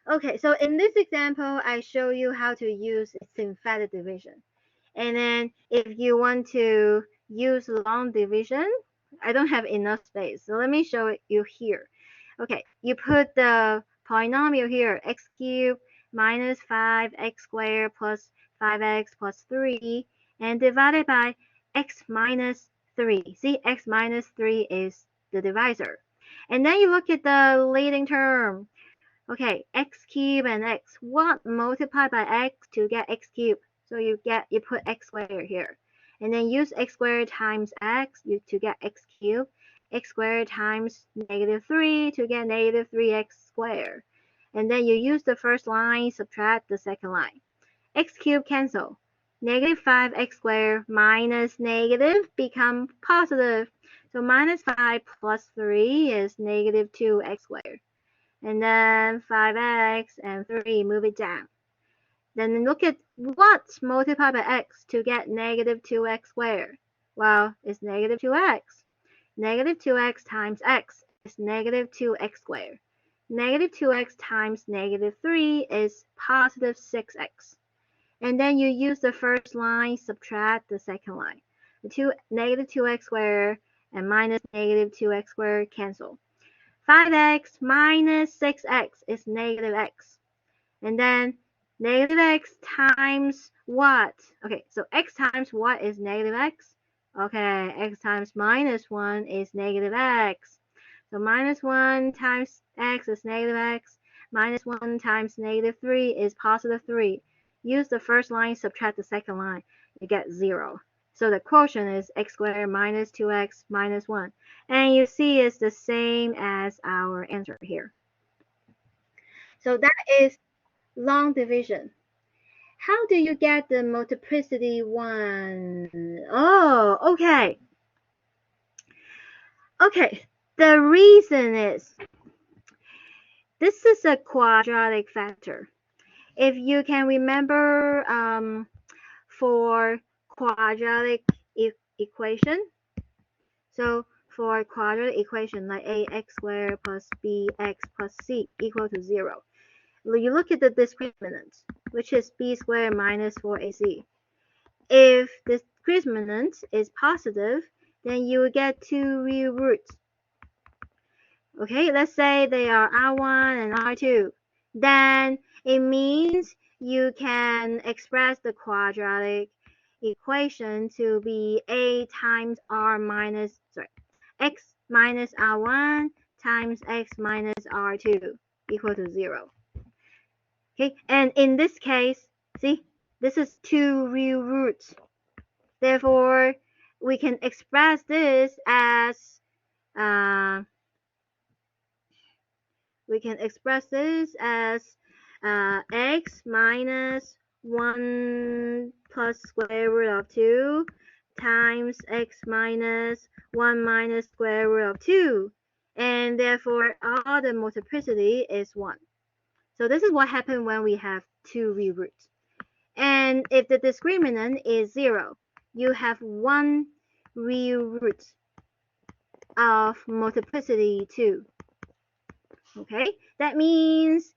Okay, so in this example, I show you how to use synthetic division. And then if you want to use long division, I don't have enough space. So let me show you here. Okay, you put the polynomial here, x cubed minus 5x squared plus 5x plus 3, and divided by x minus 3. See, x minus 3 is the divisor. And then you look at the leading term. Okay, x cubed and x. What multiply by x to get x cubed? So you put x squared here. And then use x squared times x to get x cubed. X squared times negative 3 to get negative 3x squared. And then you use the first line, subtract the second line. X cubed cancel. Negative 5x squared minus negative become positive. So minus 5 plus 3 is negative 2x squared. And then 5x and 3, move it down. Then look at what's multiplied by x to get negative 2x squared. Well, it's negative 2x. Negative 2x times x is negative 2x squared. Negative 2x times negative 3 is positive 6x. And then you use the first line, subtract the second line. Negative 2x squared and minus negative 2x squared cancel. 5x minus 6x is negative x. And then negative x times what? Okay, so x times what is negative x? Okay, x times minus 1 is negative x. So minus 1 times x is negative x. Minus 1 times negative 3 is positive 3. Use the first line, subtract the second line. You get 0. So the quotient is x squared minus 2x minus 1. And you see it's the same as our answer here. So that is long division. How do you get the multiplicity 1? Oh, okay. Okay, the reason is this is a quadratic factor. If you can remember for quadratic equation, so for quadratic equation like ax squared plus bx plus c equal to 0, you look at the discriminant, which is b squared minus 4ac. If the discriminant is positive, then you will get two real roots. Okay, let's say they are R1 and R2. Then it means you can express the quadratic equation to be a times x minus R1 times x minus R2 equal to 0. Okay, and in this case, see, this is 2 real roots. Therefore, we can express this as x minus 1 plus square root of 2 times x minus 1 minus square root of 2. And therefore, all the multiplicity is 1. So this is what happens when we have 2 real roots. And if the discriminant is 0, you have 1 real root of multiplicity 2. Okay, that means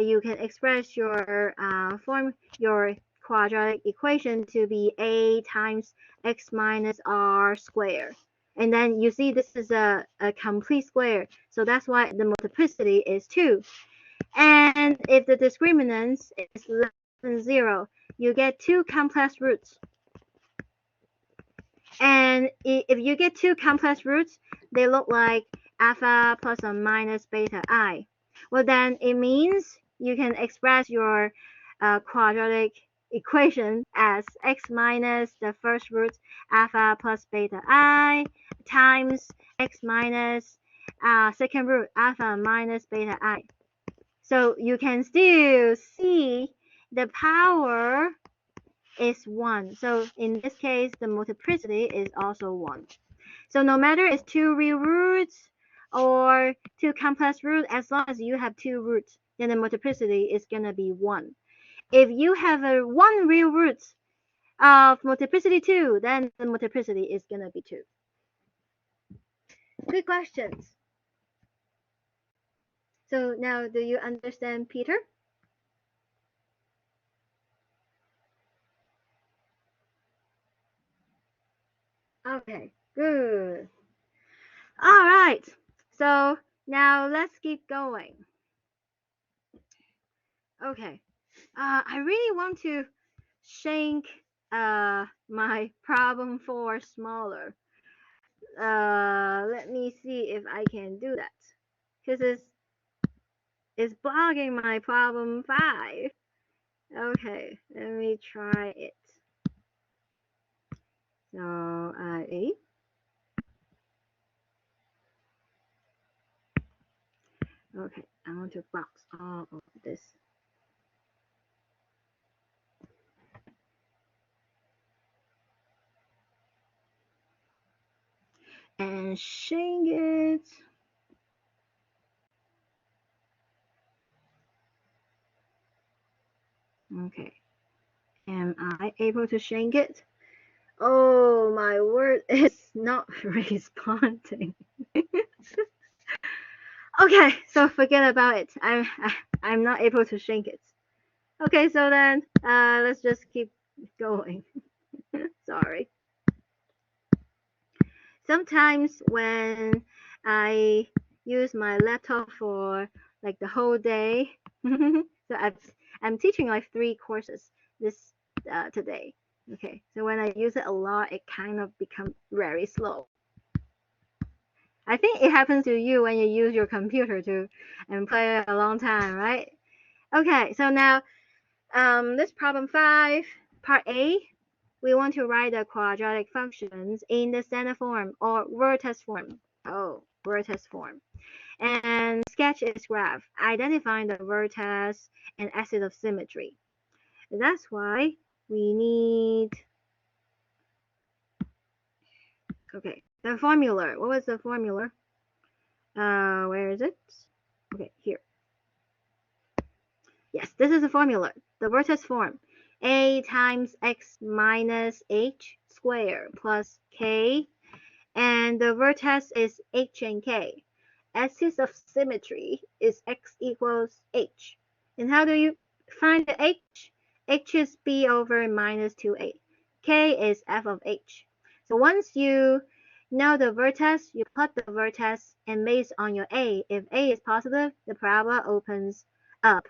you can express your your quadratic equation to be a times x minus r squared. And then you see this is a complete square, so that's why the multiplicity is 2. And if the discriminant is less than 0, you get 2 complex roots. And if you get 2 complex roots, they look like alpha plus or minus beta I. Well, then it means you can express your quadratic equation as x minus the first root alpha plus beta I times x minus second root alpha minus beta I. So you can still see the power is 1. So in this case, the multiplicity is also 1. So no matter it's 2 real roots or 2 complex roots, as long as you have 2 roots, then the multiplicity is going to be 1. If you have a 1 real root of multiplicity 2, then the multiplicity is going to be 2. Good questions. So now do you understand, Peter? Okay, good. All right, so now let's keep going. Okay, I really want to shrink my problem 4 smaller. Let me see if I can do that, because it's blocking my problem 5. Okay, let me try it. So okay, I want to box all of this. And shrink it. Okay, am I able to shrink it? Oh, my word is not responding. Okay, so forget about it. I'm not able to shrink it. Okay, so then let's just keep going. Sorry. Sometimes when I use my laptop for like the whole day, so I'm teaching like 3 courses this today. Okay, so when I use it a lot, it kind of becomes very slow. I think it happens to you when you use your computer and play a long time, right? Okay, so now this problem 5, part A, we want to write the quadratic functions in the standard form or vertex form. Oh, vertex form. And sketch its graph, identifying the vertex and axis of symmetry. That's why we need, okay, the formula. What was the formula? Where is it? Okay, here. Yes, this is the formula. The vertex form. A times x minus h squared plus k. And the vertex is h and k. Axis of symmetry is x equals h. And how do you find the h? H is b over minus 2a. K is f of h. So once you know the vertex, you plot the vertex, and based on your a, if a is positive, the parabola opens up.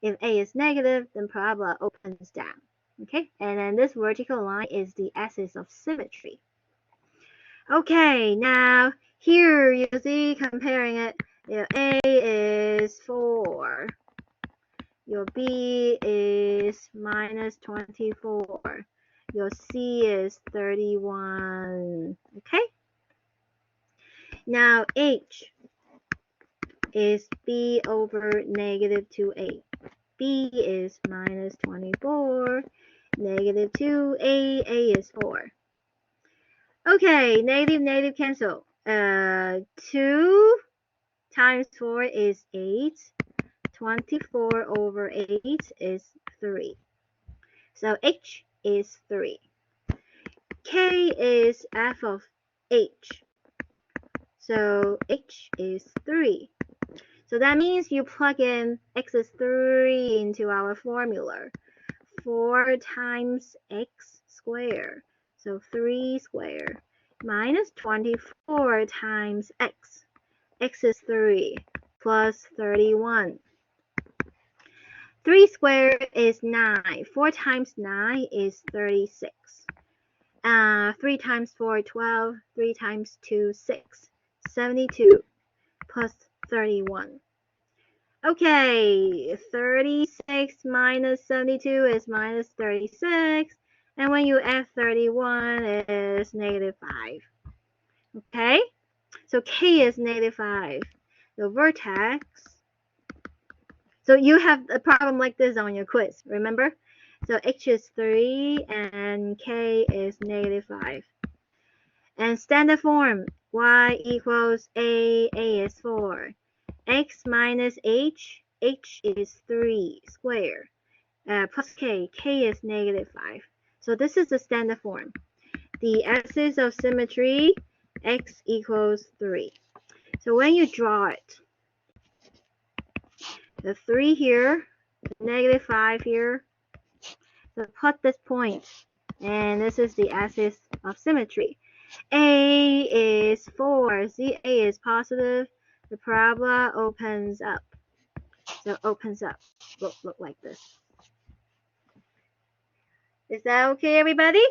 If a is negative, then parabola opens down. Okay, and then this vertical line is the axis of symmetry. Okay, now here you see comparing it, a is 4, Your B is minus 24. Your C is 31. Okay? Now H is B over negative 2A. B is minus 24. Negative 2A is 4. Okay, negative cancel. 2 times 4 is 8. 24 over 8 is 3. So H is 3. K is f of H. So H is 3. So that means you plug in x is 3 into our formula. 4 times x squared. So 3 squared minus 24 times x. X is 3 plus 31. 3 squared is 9. 4 times 9 is 36. 3 times 4, 12. 3 times 2, 6. 72 plus 31. Okay, 36 minus 72 is minus 36. And when you add 31, it is negative 5. Okay, so K is negative 5. The vertex. So you have a problem like this on your quiz, remember? So H is 3 and K is negative 5. And standard form, y equals A is 4. X minus H is 3 squared. Plus K is negative 5. So this is the standard form. The axis of symmetry, X equals 3. So when you draw it, the 3 here, the negative 5 here, so plot this point, and this is the axis of symmetry. A is 4, see A is positive, the parabola opens up. So opens up, look like this. Is that okay, everybody?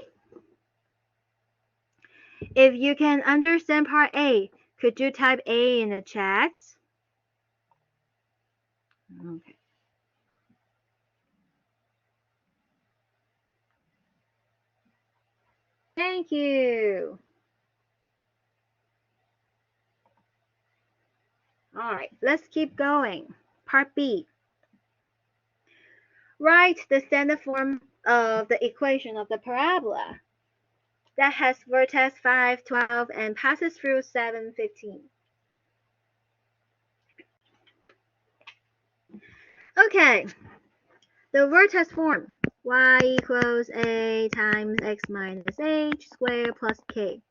If you can understand part A, could you type A in the chat? Okay. Thank you. All right, let's keep going. Part B. Write the standard form of the equation of the parabola that has vertex 5, 12, and passes through 7, 15. Okay, the vertex form, y equals a times x minus h squared plus k.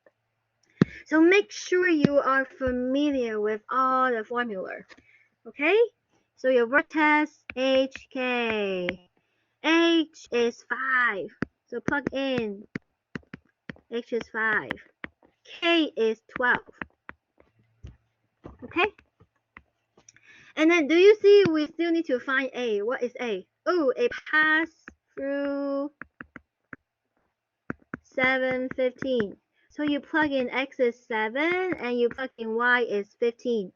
So make sure you are familiar with all the formula, okay? So your vertex hk, h is 5, so plug in, h is 5, k is 12, okay? And then do you see we still need to find a? What is a? Oh, a pass through 7, 15. So you plug in x is 7 and you plug in y is 15.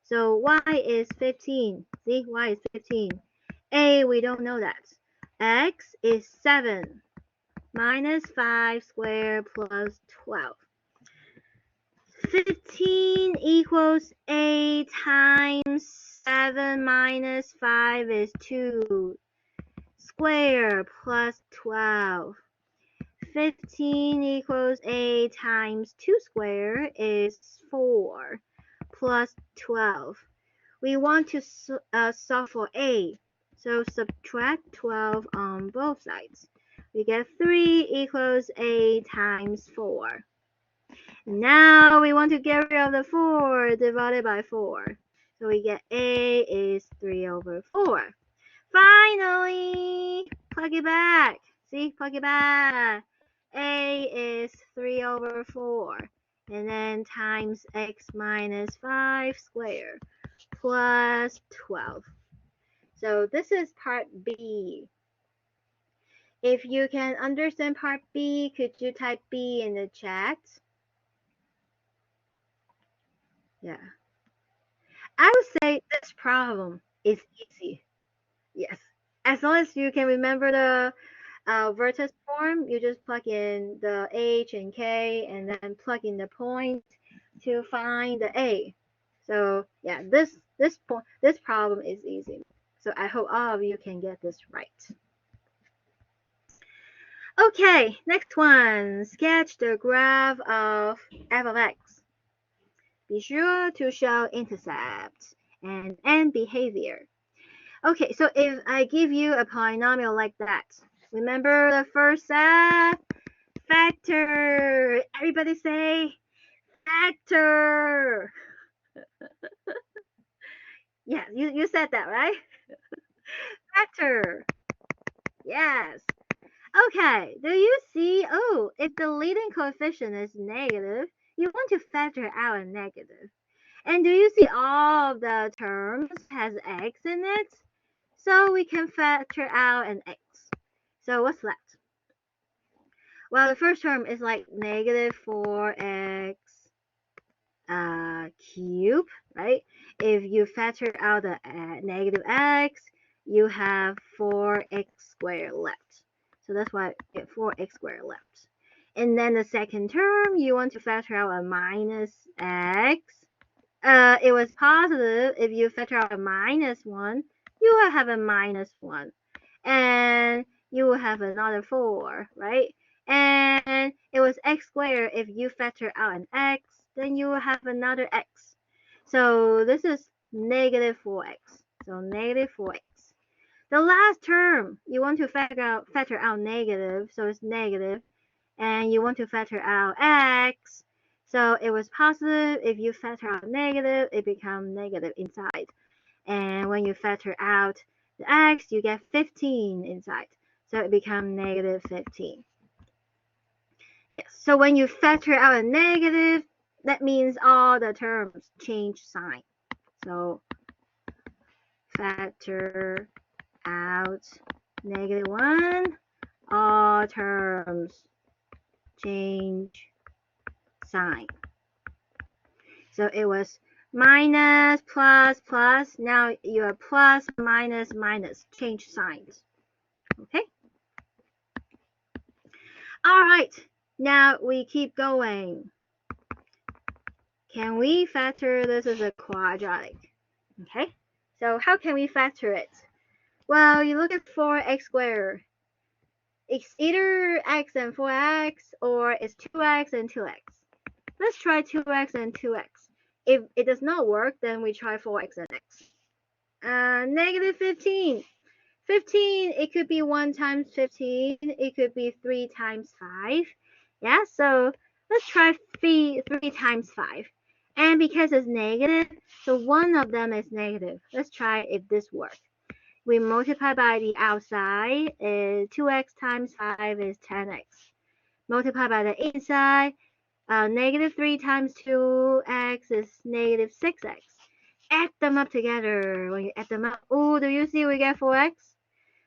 So y is 15. See, y is 15. A, we don't know that. X is 7 minus 5 squared plus 12. 15 equals a times 7 minus 5 is 2 squared plus 12. 15 equals a times 2 squared is 4 plus 12. We want to solve for a, so subtract 12 on both sides. We get 3 equals a times 4. Now we want to get rid of the 4 divided by 4. So we get a is 3 over 4. Finally, plug it back. See, plug it back. A is 3 over 4. And then times x minus 5 squared plus 12. So this is part B. If you can understand part B, could you type B in the chat? Yeah. I would say this problem is easy. Yes. As long as you can remember the vertex form, you just plug in the h and k and then plug in the point to find the a. So yeah, this problem is easy. So I hope all of you can get this right. Okay, next one. Sketch the graph of f of x. Be sure to show intercept and end behavior. Okay, so if I give you a polynomial like that, remember the first set? Factor. Everybody say factor. Yeah, you said that, right? Factor. Yes. Okay, do you see? Oh, if the leading coefficient is negative, you want to factor out a negative. And do you see all of the terms has x in it? So we can factor out an x. So what's left? Well, the first term is like negative 4x cube, right? If you factor out the negative x, you have 4x squared left. So that's why you get 4x squared left. And then the second term, you want to factor out a minus x. It was positive. If you factor out a minus 1, you will have a minus 1. And you will have another 4, right? And it was x squared. If you factor out an x, then you will have another x. So this is negative 4x. So negative 4x. The last term, you want to factor out negative, so it's negative. And you want to factor out x. So it was positive. If you factor out negative, it becomes negative inside. And when you factor out the x, you get 15 inside. So it becomes negative 15. Yes. So when you factor out a negative, that means all the terms change sign. So factor out negative 1, all terms change sign. So it was minus, plus, plus. Now your plus, minus, minus. Change signs. Okay? All right. Now we keep going. Can we factor this as a quadratic? Okay? So how can we factor it? Well, you look at 4x squared. It's either x and 4x or it's 2x and 2x. Let's try 2x and 2x. If it does not work, then we try 4x and x. Negative 15. 15, it could be 1 times 15. It could be 3 times 5. Yeah, so let's try 3 times 5. And because it's negative, so one of them is negative. Let's try if this works. We multiply by the outside, 2x times 5 is 10x. Multiply by the inside, negative 3 times 2x is negative 6x. Add them up together. When you add them up, oh, do you see we get 4x?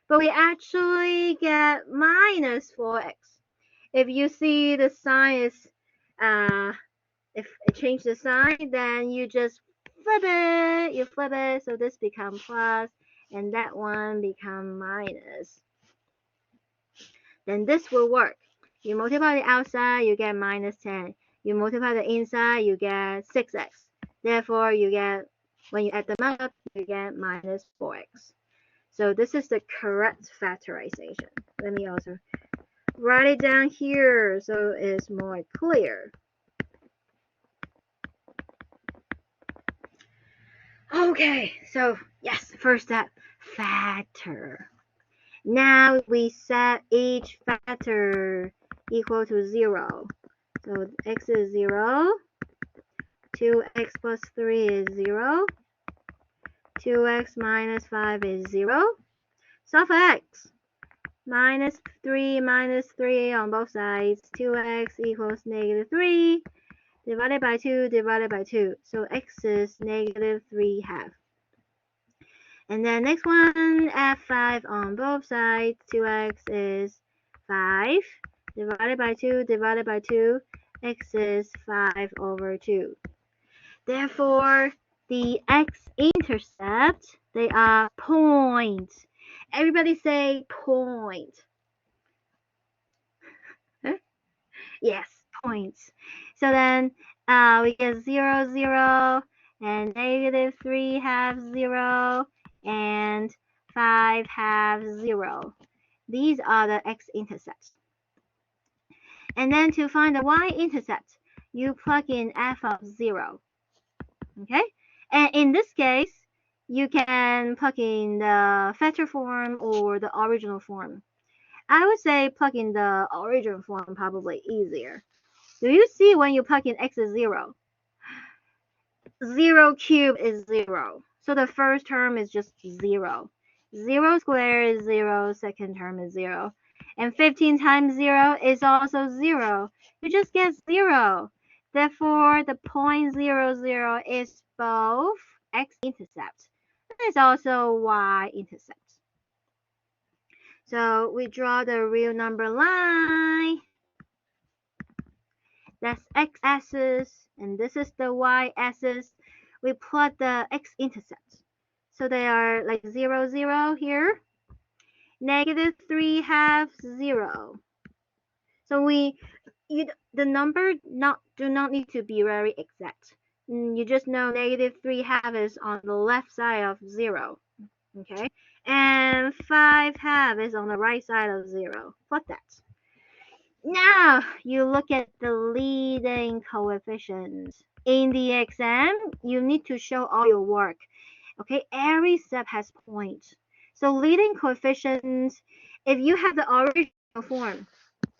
But we actually get minus 4x. If you see the sign is, if it changes the sign, then you just flip it. You flip it, so this becomes plus, and that one becomes minus. Then this will work. You multiply the outside, you get minus 10. You multiply the inside, you get 6x. Therefore, you get, when you add them up, you get minus 4x. So this is the correct factorization. Let me also write it down here so it's more clear. Okay, so yes, first step, factor. Now we set each factor equal to 0. So x is 0, 2x plus 3 is 0, 2x minus 5 is 0. Solve for x. Minus 3 on both sides. 2x equals negative 3 divided by 2 divided by 2. So x is negative 3/2. And then next one, add 5 on both sides. 2x is 5 divided by 2 divided by 2. X is 5/2. Therefore, the x-intercept, they are points. Everybody say point. Yes, points. So then we get 0, 0, and -3 halves 0, and 5 halves 0. These are the x-intercepts. And then to find the y-intercept, you plug in f of 0. Okay? And in this case, you can plug in the factor form or the original form. I would say plug in the original form probably easier. Do you see when you plug in x is 0? 0 cubed is 0. So the first term is just 0. 0 squared is 0, second term is 0. And 15 times 0 is also 0. You just get 0. Therefore, the point 0, 0 is both x-intercept. It's also y-intercept. So we draw the real number line. That's x-axis, and this is the y-axis. We plot the x-intercepts. So they are like 0, 0 here. -3 halves 0. So the number do not need to be very exact. You just know -3 halves is on the left side of 0. Okay, and 5 halves is on the right side of 0. Plot that. Now you look at the leading coefficients. In the exam, you need to show all your work. Okay, every step has points. So leading coefficients, if you have the original form,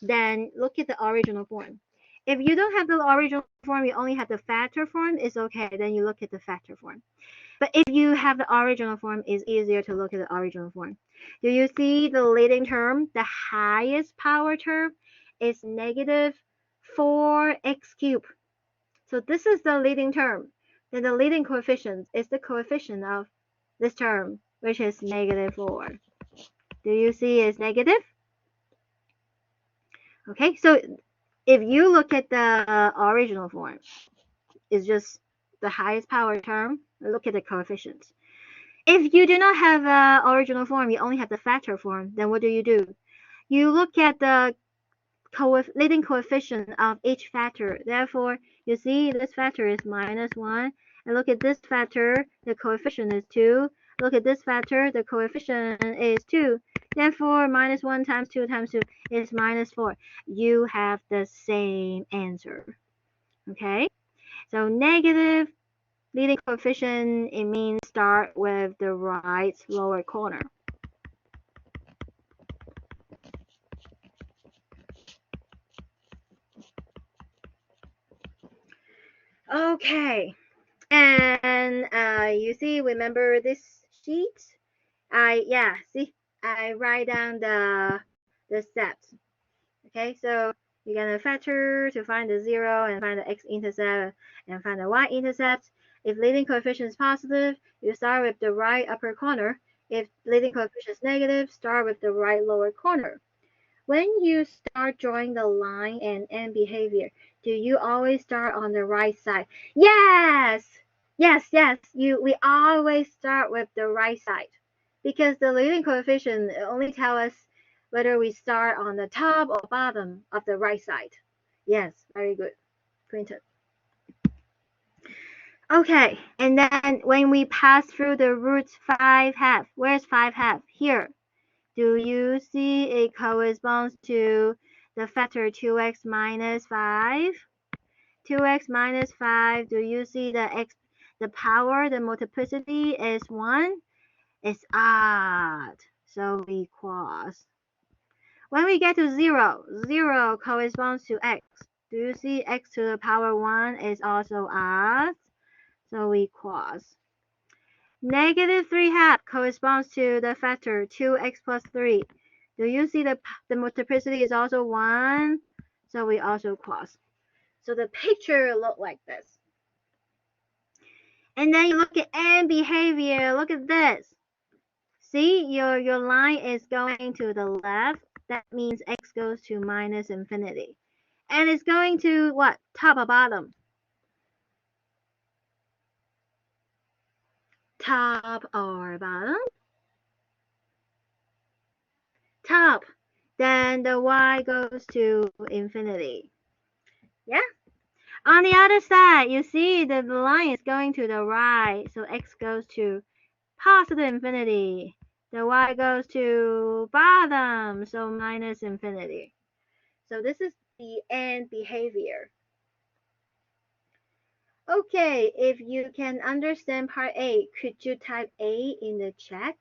then look at the original form. If you don't have the original form, you only have the factor form, it's okay, then you look at the factor form. But if you have the original form, it's easier to look at the original form. Do you see the leading term? The highest power term is -4x cubed. So this is the leading term. Then the leading coefficient is the coefficient of this term, which is -4. Do you see it's negative? Okay, so if you look at the original form, it's just the highest power term. Look at the coefficients. If you do not have an original form, you only have the factor form, then what do? You look at the leading coefficient of each factor. Therefore, you see this factor is -1. And look at this factor, the coefficient is 2. Look at this factor, the coefficient is 2. Therefore, -1 times 2 times 2 is -4. You have the same answer. Okay? So negative leading coefficient, it means start with the right lower corner. Okay, and you see, remember this sheet? See, I write down the steps. Okay, so you're gonna factor to find the 0 and find the x-intercept and find the y-intercept. If leading coefficient is positive, you start with the right upper corner. If leading coefficient is negative, start with the right lower corner. When you start drawing the line and end behavior, do you always start on the right side? Yes! Yes, yes, we always start with the right side because the leading coefficient only tell us whether we start on the top or bottom of the right side. Yes, very good, Quinton. Okay, and then when we pass through the root 5 half, where's 5 half? Here. Do you see it corresponds to the factor 2x minus 5? 2x minus 5, do you see the power, the multiplicity is 1? It's odd, so we cross. When we get to 0, 0 corresponds to x. Do you see x to the power 1 is also odd? So we cross. -3 half corresponds to the factor 2x plus 3. Do you see the multiplicity is also 1? So we also cross. So the picture look like this. And then you look at end behavior. Look at this. See, your line is going to the left. That means x goes to -infinity. And it's going to what? Top or bottom? Top or bottom? top, then the y goes to infinity. Yeah? On the other side, you see that the line is going to the right, so x goes to positive infinity. The y goes to bottom, so minus infinity. So this is the end behavior. Okay, if you can understand part A, could you type A in the chat?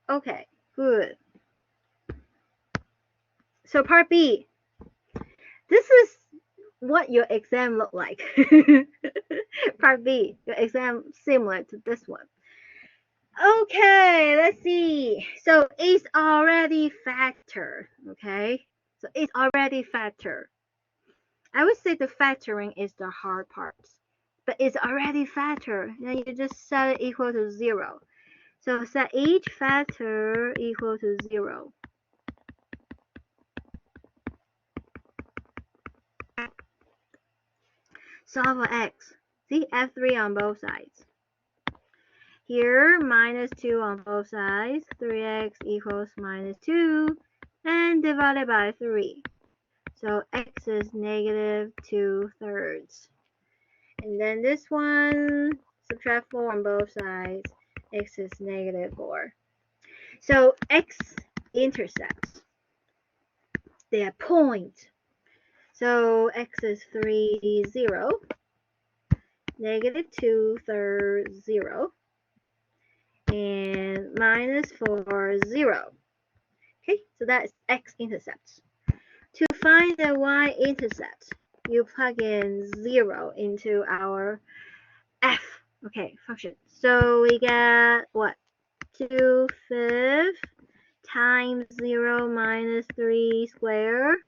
Okay, good. So part B, this is what your exam look like. Part B, your exam similar to this one. Okay, let's see. So it's already factor, okay? So it's already factor. I would say the factoring is the hard part, but it's already factor. Then you just set it equal to 0. So set each factor equal to 0. Solve for x. See, F3 on both sides. Here, minus 2 on both sides. 3x equals minus 2. And divided by 3. So x is negative 2/3. And then this one, subtract 4 on both sides. X is negative 4. So x-intercepts, they are point. So x is 3, 0. Negative 2/3, 0. And minus 4, 0. Okay, so that is x-intercept. To find the y-intercept, you plug in 0 into our f, okay, function. So we get what? 2/5 times 0 minus 3 squared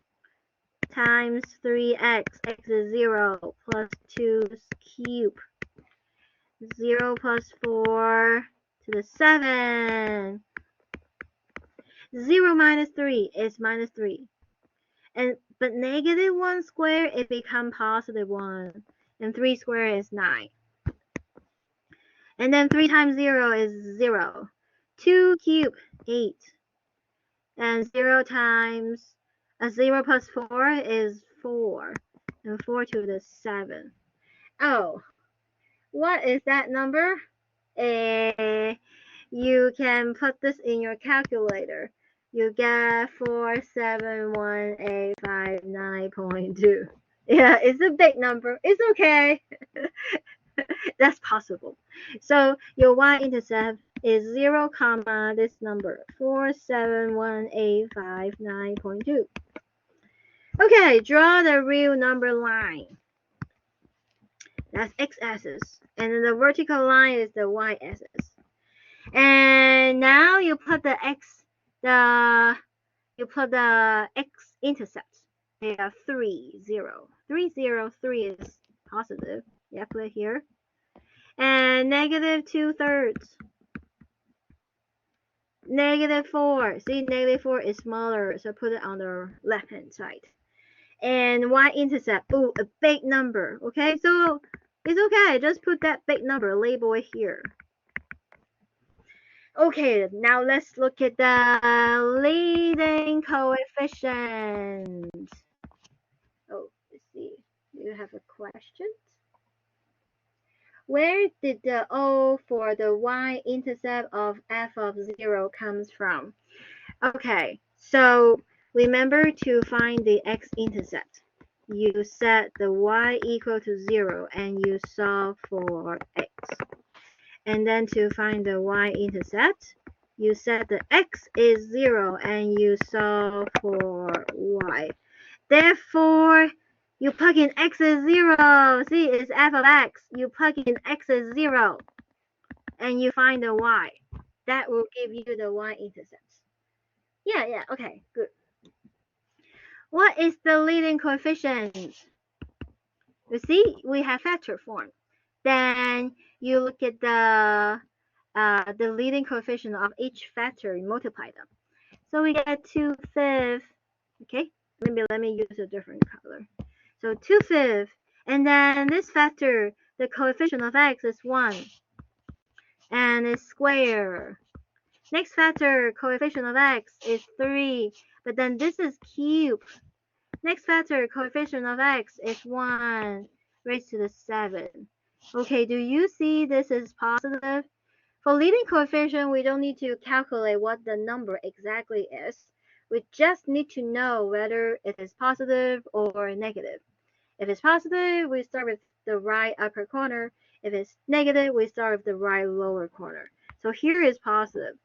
times 3x. X is 0 plus 2 cube. 0 plus 4 to the 7. 0 minus 3 is minus 3. But negative 1 squared, it becomes positive 1. And 3 squared is 9. And then 3 times 0 is 0. 2 cubed, 8. And 0 times 0 plus 4 is 4. And 4 to the 7. Oh, what is that number? You can put this in your calculator. You get 471,859.2. Yeah, it's a big number. It's okay. That's possible. So your y-intercept is 0, comma, this number, 471,859.2. Okay, draw the real number line. That's x-axis. And then the vertical line is the y-axis. And now you put the x-intercept. They are 3, 0. 3, 0, 3 is positive. Yeah, put it here. And negative 2/3. Negative 4. See, negative 4 is smaller, so put it on the left-hand side. And y-intercept, oh, a big number. Okay, so it's okay. Just put that big number, label it here. Okay, now let's look at the leading coefficient. Oh, let's see. Do you have a question? Where did the O for the y-intercept of f of 0 comes from? Okay, so remember to find the x-intercept. You set the y equal to 0 and you solve for x. And then to find the y-intercept, you set the x is 0 and you solve for y. Therefore, you plug in x is 0. See, it's f of x. You plug in x is 0 and you find the y. That will give you the y-intercept. Yeah, okay, good. What is the leading coefficient? You see, we have factor form. Then you look at the leading coefficient of each factor and multiply them. So we get 2/5. Okay, maybe let me use a different color. So 2/5, and then this factor the coefficient of x is 1 and it's square. Next factor, coefficient of x is 3, but then this is cube. Next factor, coefficient of x is 1 raised to the 7. Okay, do you see this is positive? For leading coefficient, we don't need to calculate what the number exactly is. We just need to know whether it is positive or negative. If it's positive, we start with the right upper corner. If it's negative, we start with the right lower corner. So here is positive.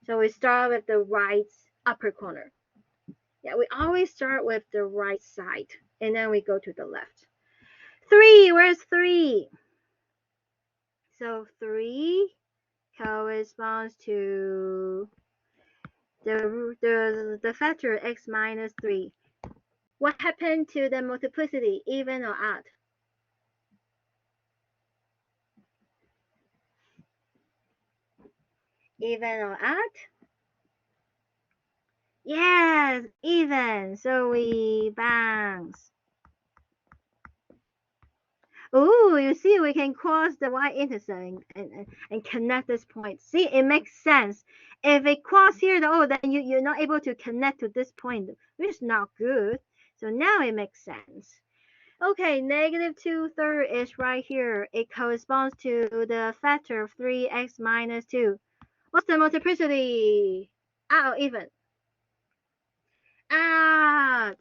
So we start with the right upper corner. Yeah, we always start with the right side, and then we go to the left. 3, where's 3? So 3 corresponds to the factor x minus 3. What happened to the multiplicity, even or odd? Even or odd? Yes, even. So we bounce. Oh, you see, we can cross the y-intercept and connect this point. See, it makes sense. If it cross here, though, then you're not able to connect to this point, which is not good. So now it makes sense. Okay, negative 2/3 is right here. It corresponds to the factor of 3x minus 2. What's the multiplicity? Odd or even? Odd.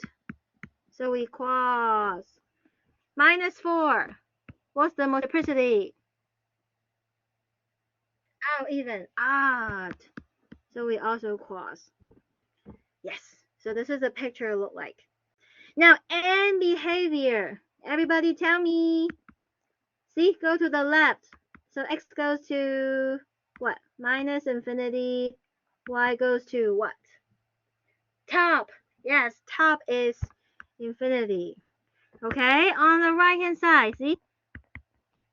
So we cross. Minus 4. What's the multiplicity? Odd or even? Odd. So we also cross. Yes. So this is a picture look like. Now, and behavior. Everybody tell me. See, go to the left. So x goes to what? Minus infinity. Y goes to what? Top. Yes, top is infinity. Okay, on the right hand side, see?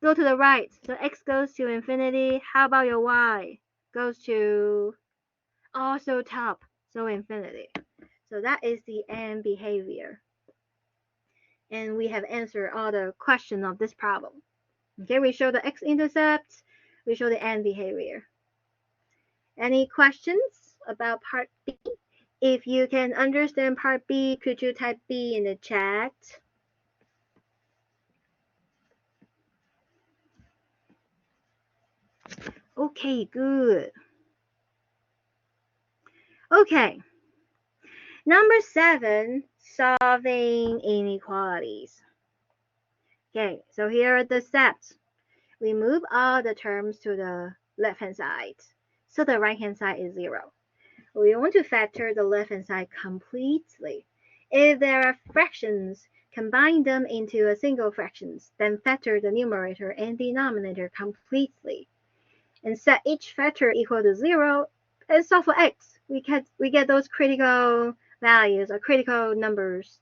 Go to the right. So x goes to infinity. How about your y? Goes to also top. So infinity. So that is the end behavior. And we have answered all the questions of this problem. Okay, we show the x-intercept. We show the end behavior. Any questions about part B? If you can understand part B, could you type B in the chat? Okay, good. Okay. Number 7, solving inequalities. Okay, so here are the steps. We move all the terms to the left-hand side. So the right-hand side is 0. We want to factor the left-hand side completely. If there are fractions, combine them into a single fractions, then factor the numerator and denominator completely. And set each factor equal to 0 and solve for x. We get those critical values or critical numbers.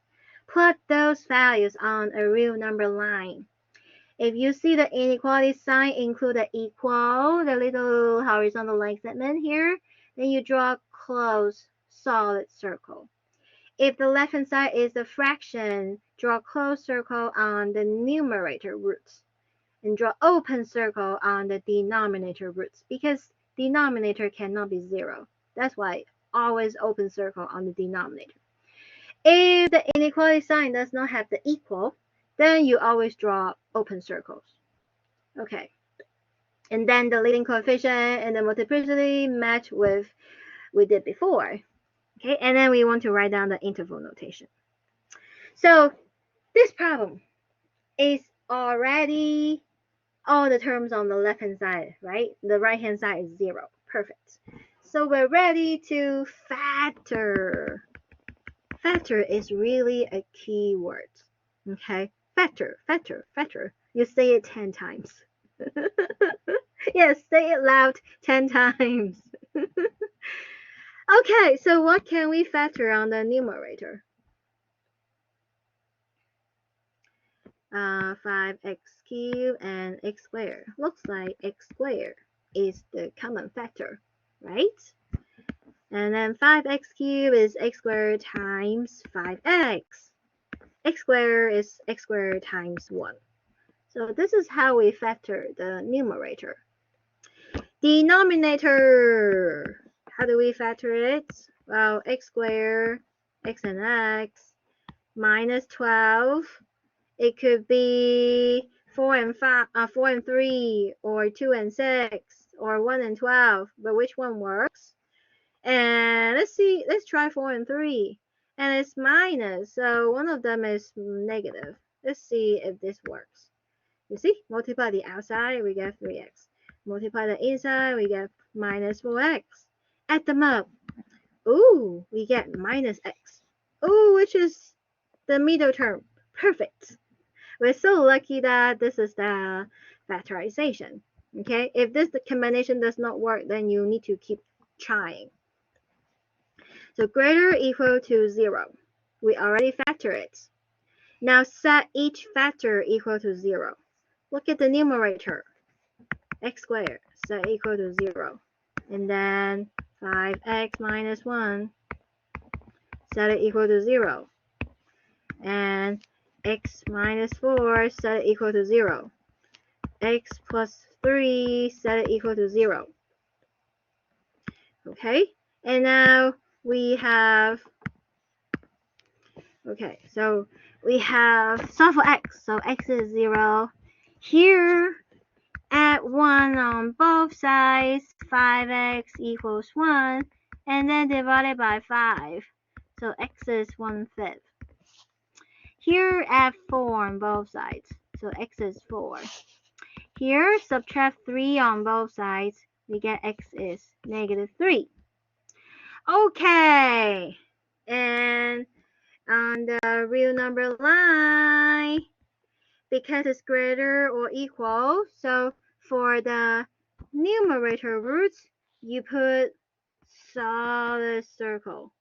Plot those values on a real number line. If you see the inequality sign include the equal, the little horizontal line segment here, then you draw a closed solid circle. If the left-hand side is a fraction, draw a closed circle on the numerator roots and draw open circle on the denominator roots because denominator cannot be 0. That's why always open circle on the denominator. If the inequality sign does not have the equal, then you always draw open circles. Okay. And then the leading coefficient and the multiplicity match with we did before. Okay, and then we want to write down the interval notation. So this problem is already all the terms on the left hand side, right? The right hand side is 0. Perfect. So we're ready to factor. Factor is really a key word. Okay? Factor, factor, factor. You say it 10 times. Yes, say it loud 10 times. Okay, so what can we factor on the numerator? 5x cubed and x squared. Looks like x squared is the common factor, right? And then 5x cubed is x squared times 5x. X squared is x squared times 1. So this is how we factor the numerator. Denominator. How do we factor it? Well, x squared, x and x, minus 12. It could be 4 and 3, or 2 and 6, or 1 and 12. But which one works? And let's see. Let's try 4 and 3. And it's minus, so one of them is negative. Let's see if this works. You see, multiply the outside, we get 3x. Multiply the inside, we get minus 4x. Add them up. Ooh, we get minus x. Ooh, which is the middle term. Perfect. We're so lucky that this is the factorization. Okay, if this combination does not work, then you need to keep trying. So greater or equal to 0. We already factor it. Now set each factor equal to 0. Look at the numerator. X squared set equal to 0. And then 5x minus 1 set it equal to 0. And x minus 4 set it equal to 0. X plus 3 set it equal to 0. Okay, and now we have, okay, so we have solve for x. So x is 0. Here, add 1 on both sides, 5x equals 1, and then divide it by 5. So x is 1/5. Here, add 4 on both sides. So x is 4. Here, subtract 3 on both sides. We get x is negative 3. Okay. And on the real number line, because it's greater or equal, so for the numerator roots, you put solid circle.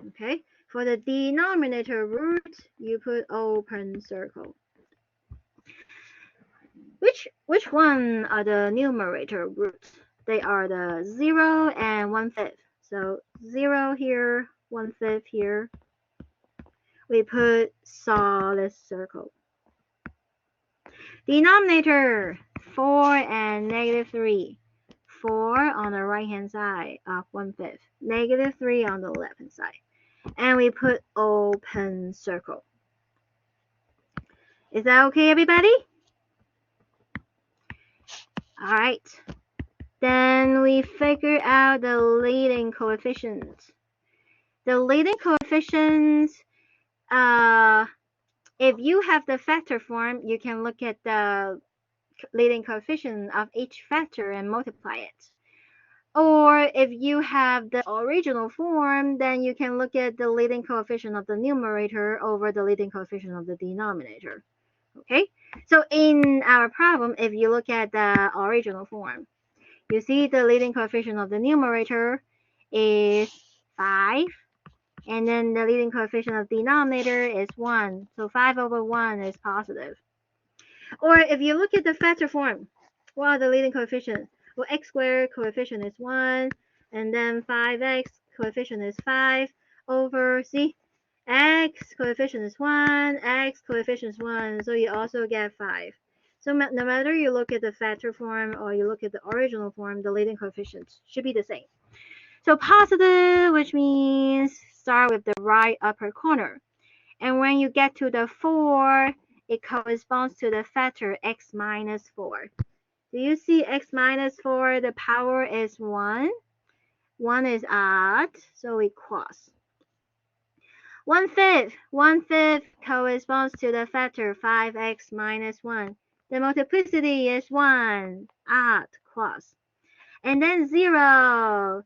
Okay. For the denominator root, you put open circle. Which one are the numerator roots? They are the 0 and 1/5. So 0 here, 1/5 here. We put solid circle. Denominator 4 and negative 3. 4 on the right hand side of 1/5. Negative 3 on the left hand side. And we put open circle. Is that okay, everybody? Alright. Then we figure out the leading coefficients. The leading coefficients, if you have the factor form, you can look at the leading coefficient of each factor and multiply it. Or if you have the original form, then you can look at the leading coefficient of the numerator over the leading coefficient of the denominator. Okay, so in our problem, if you look at the original form, you see the leading coefficient of the numerator is 5, and then the leading coefficient of the denominator is 1. So 5 over 1 is positive. Or if you look at the factor form, what are the leading coefficients? Well, x squared coefficient is 1, and then 5x coefficient is 5 over, see, x coefficient is 1, x coefficient is 1, so you also get 5. So no matter you look at the factor form or you look at the original form, the leading coefficients should be the same. So positive, which means start with the right upper corner. And when you get to the 4, it corresponds to the factor x minus 4. Do you see x minus 4? The power is 1. 1 is odd, so we cross. 1/5. 1/5 corresponds to the factor 5x minus 1. The multiplicity is 1. Odd, cross. And then 0.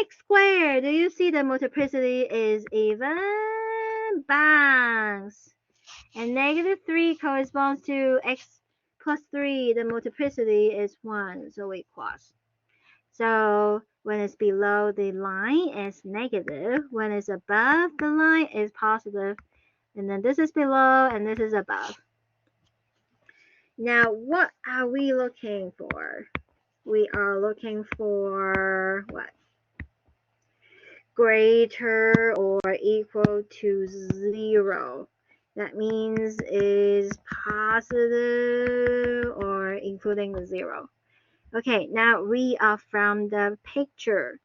X squared. Do you see the multiplicity is even? Bangs. And negative 3 corresponds to x plus 3. The multiplicity is 1, so we cross. So when it's below the line, it's negative. When it's above the line, it's positive. And then this is below and this is above. Now, what are we looking for? We are looking for what? Greater or equal to 0. That means is positive or including the 0. Okay, now read off from the picture.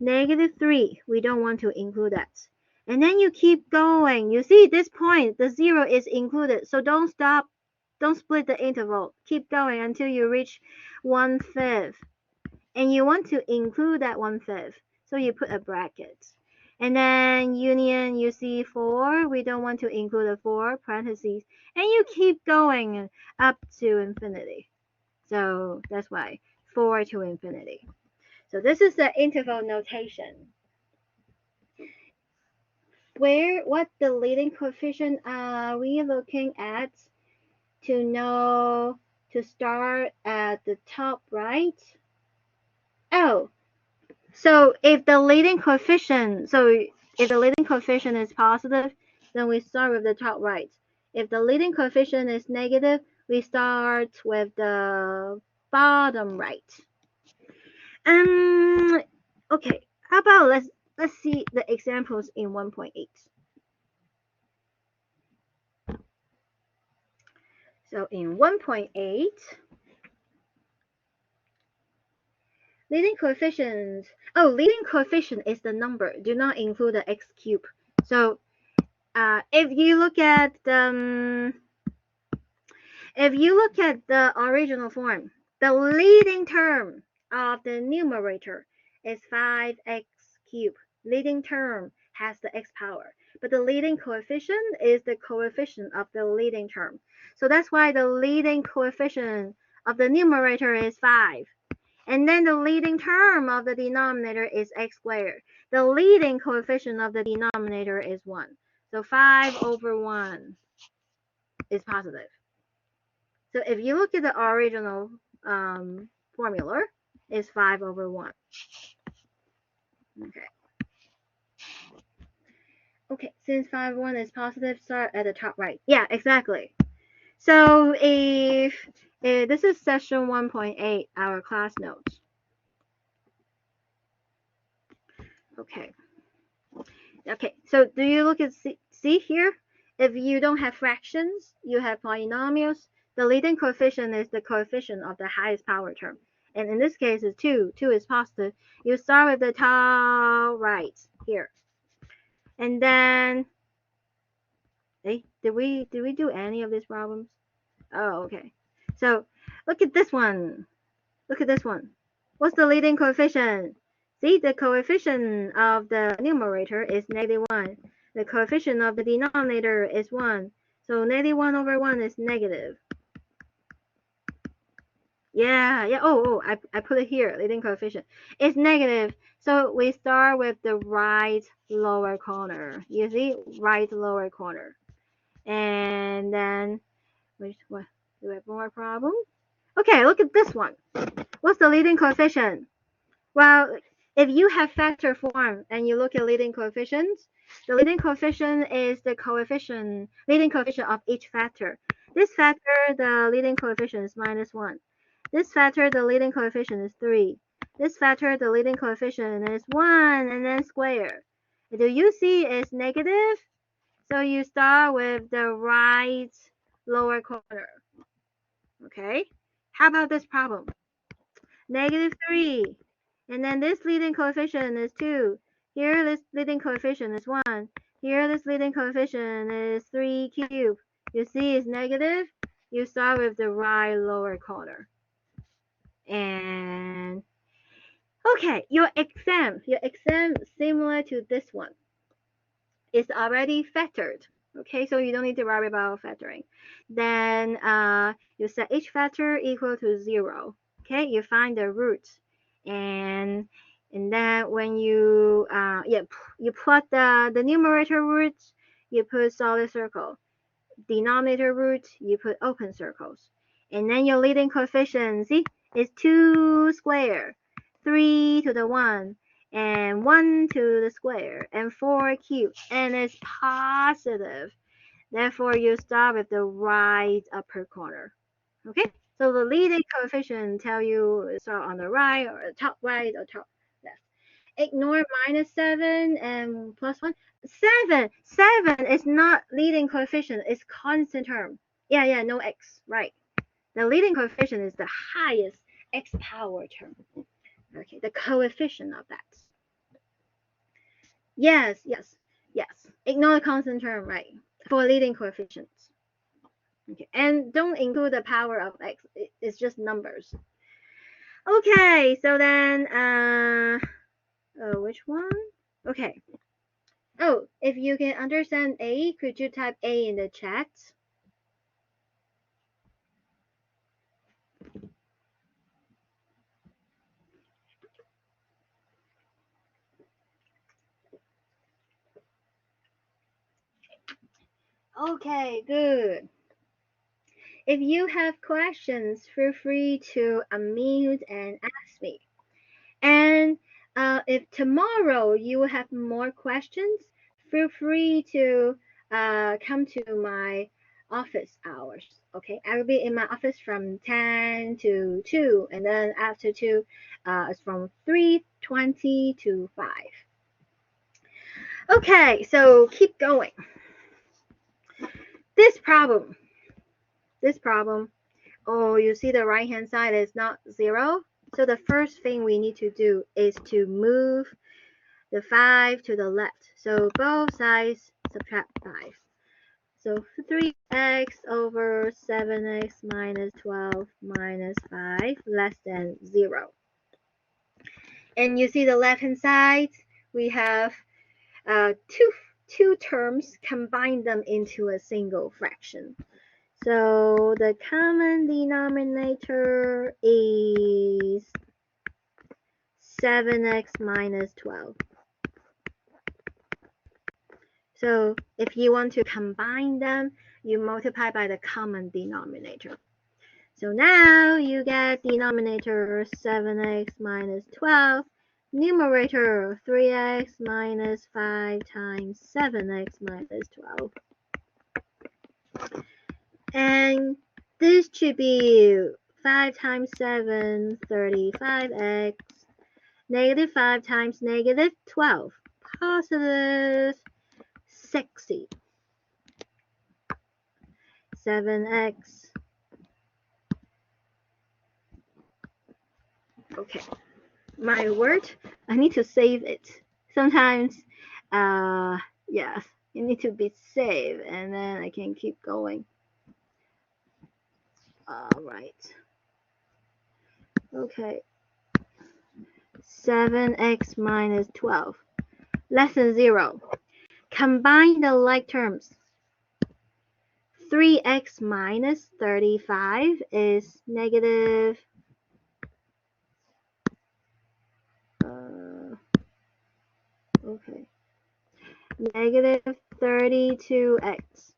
-3, we don't want to include that. And then you keep going. You see this point, the 0 is included. So don't stop. Don't split the interval. Keep going until you reach 1/5. And you want to include that 1/5. So you put a bracket. And then union, you see 4. We don't want to include a 4, parentheses. And you keep going up to infinity. So that's why 4 to infinity. So this is the interval notation. What the leading coefficient are we looking at to know to start at the top right? Oh, so if the leading coefficient is positive, then we start with the top right. If the leading coefficient is negative, we start with the bottom right. Okay, how about let's see the examples in 1.8. So in 1.8, leading coefficients. Oh, leading coefficient is the number. Do not include the x cube. So if you look at the original form, the leading term of the numerator is 5x cubed. Leading term has the x power, but the leading coefficient is the coefficient of the leading term. So that's why the leading coefficient of the numerator is 5. And then the leading term of the denominator is x squared. The leading coefficient of the denominator is 1. So 5/1 is positive. So if you look at the original formula, it's 5/1. Okay. Okay, since 5/1 is positive, start at the top right. Yeah, exactly. So if this is session 1.8, our class notes. Okay. Okay, so do you look at see here? If you don't have fractions, you have polynomials. The leading coefficient is the coefficient of the highest power term. And in this case, it's 2. 2 is positive. You start with the top right here. And then, did we do any of these problems? Oh, okay. So look at this one. Look at this one. What's the leading coefficient? See, the coefficient of the numerator is -1. The coefficient of the denominator is 1. So -1/1 is negative. Yeah. Oh, I put it here, leading coefficient. It's negative. So we start with the right lower corner. You see, right lower corner. And then, what? Do we have more problems? Okay, look at this one. What's the leading coefficient? Well, if you have factor form and you look at leading coefficients, the leading coefficient is the leading coefficient of each factor. This factor, the leading coefficient is -1. This factor, the leading coefficient is 3. This factor, the leading coefficient is 1 and then square. Do you see it's negative? So you start with the right lower corner. Okay? How about this problem? -3. And then this leading coefficient is 2. Here this leading coefficient is 1. Here this leading coefficient is 3 cubed. You see it's negative. You start with the right lower corner. And okay, your exam similar to this one is already factored. Okay, so you don't need to worry about factoring. Then you set each factor equal to 0. Okay, you find the roots, and then when you you plot the numerator roots, you put solid circle. Denominator roots, you put open circles, and then your leading coefficient, see, is 2 square, 3 to the 1, and 1 to the square, and 4 cubed, and it's positive. Therefore, you start with the right upper corner. Okay, so the leading coefficient tell you start on the right or top right or top left. Ignore minus 7 and plus 1. 7 is not leading coefficient, it's constant term. Yeah, no x, right. The leading coefficient is the highest x power term. Okay, the coefficient of that. Yes. Ignore the constant term, right, for leading coefficients. Okay, and don't include the power of x. It's just numbers. Okay, so then, which one? Okay. Oh, if you can understand A, could you type A in the chat? Okay, good. If you have questions, feel free to unmute and ask me. And if tomorrow you have more questions, feel free to come to my office hours. Okay, I will be in my office from 10 to 2, and then after 2, it's from 3:20 to 5. Okay, so keep going. This problem. Oh, you see the right hand side is not 0. So the first thing we need to do is to move the 5 to the left. So both sides subtract 5. So 3x over 7x minus 12 minus 5 less than 0. And you see the left hand side, we have two terms, combine them into a single fraction. So the common denominator is 7x minus 12. So if you want to combine them, you multiply by the common denominator. So now you get denominator 7x minus 12, numerator 3x minus 5 times 7x minus 12. And this should be 5 times 7, 35x, negative 5 times negative 12, positive 60. 7x. Okay, my word, I need to save it. Sometimes, yes, it need to be saved, and then I can keep going. All right. Okay. 7x minus 12, less than 0. Combine the like terms. 3x minus 35 is negative negative 32x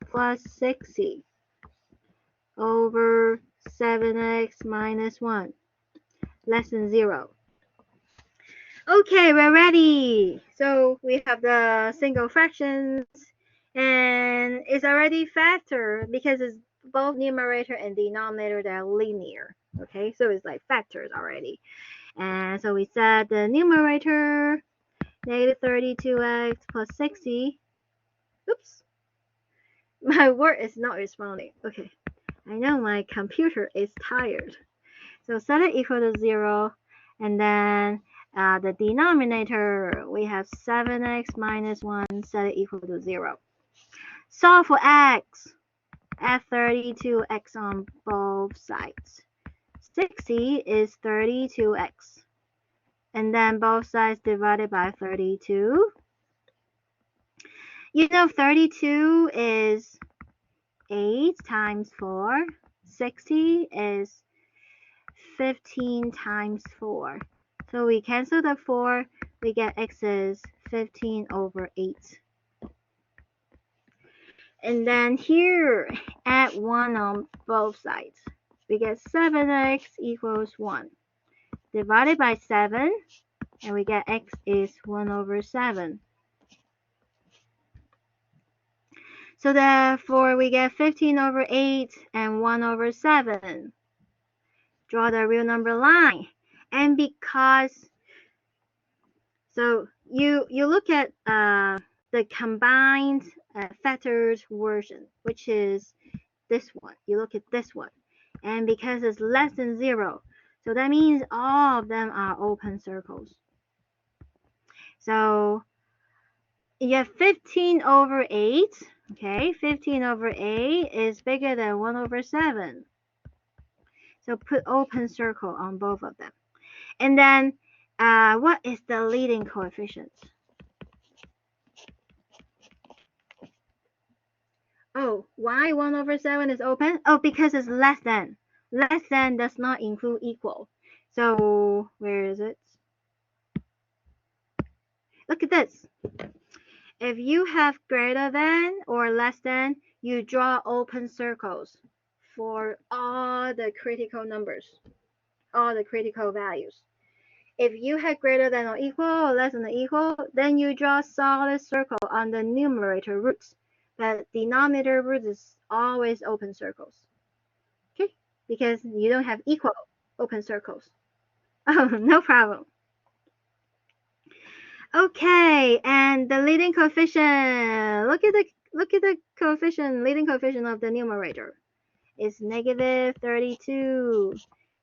plus 60 over 7x minus 1 less than 0. Okay, we're ready. So we have the single fractions, and it's already factor because it's both numerator and denominator that are linear. Okay, so it's like factors already. And so we said the numerator, negative 32x plus 60. Oops, my word is not responding. Okay, I know my computer is tired. So set it equal to 0, and then the denominator, we have 7x minus 1, set it equal to 0. Solve for x. Add 32x on both sides. 60 is 32x. And then both sides divided by 32. You know 32 is 8 times 4. 60 is 15 times 4. So we cancel the 4, we get x is 15 over 8. And then here, add 1 on both sides. We get 7x equals 1. Divided by 7, and we get x is 1 over 7. So therefore, we get 15 over 8 and 1 over 7. Draw the real number line. And because So you look at the combined factors version, which is this one. You look at this one, and because it's less than 0, so that means all of them are open circles. So you have 15 over 8. Okay, 15 over 8 is bigger than 1 over 7. So put open circle on both of them. And then what is the leading coefficient? Oh, why 1 over 7 is open? Oh, because it's less than. Less than does not include equal. So where is it? Look at this. If you have greater than or less than, you draw open circles for all the critical numbers, all the critical values. If you have greater than or equal or less than or equal, then you draw solid circle on the numerator roots. But denominator roots is always open circles. Okay? Because you don't have equal open circles. Oh, no problem. Okay, and the leading coefficient. Look at the coefficient, leading coefficient of the numerator. It's negative 32.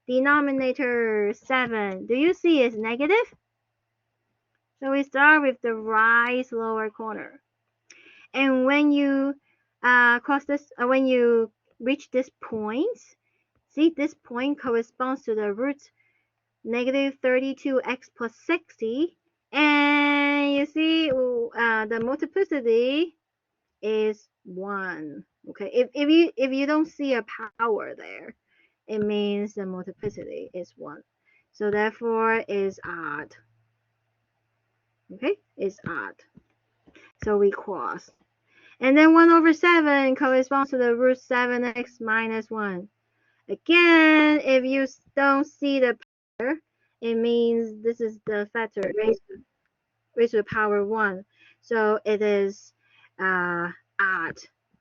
Denominator 7. Do you see it's negative? So we start with the right lower corner. And when you cross this, when you reach this point, see this point corresponds to the root negative 32x plus 60. And you see the multiplicity is 1. Okay, if you don't see a power there, it means the multiplicity is 1. So therefore is odd. Okay, it's odd. So we cross. And then 1 over 7 corresponds to the root 7x minus 1. Again, if you don't see the power, it means this is the factor raised to the power 1. So it is odd.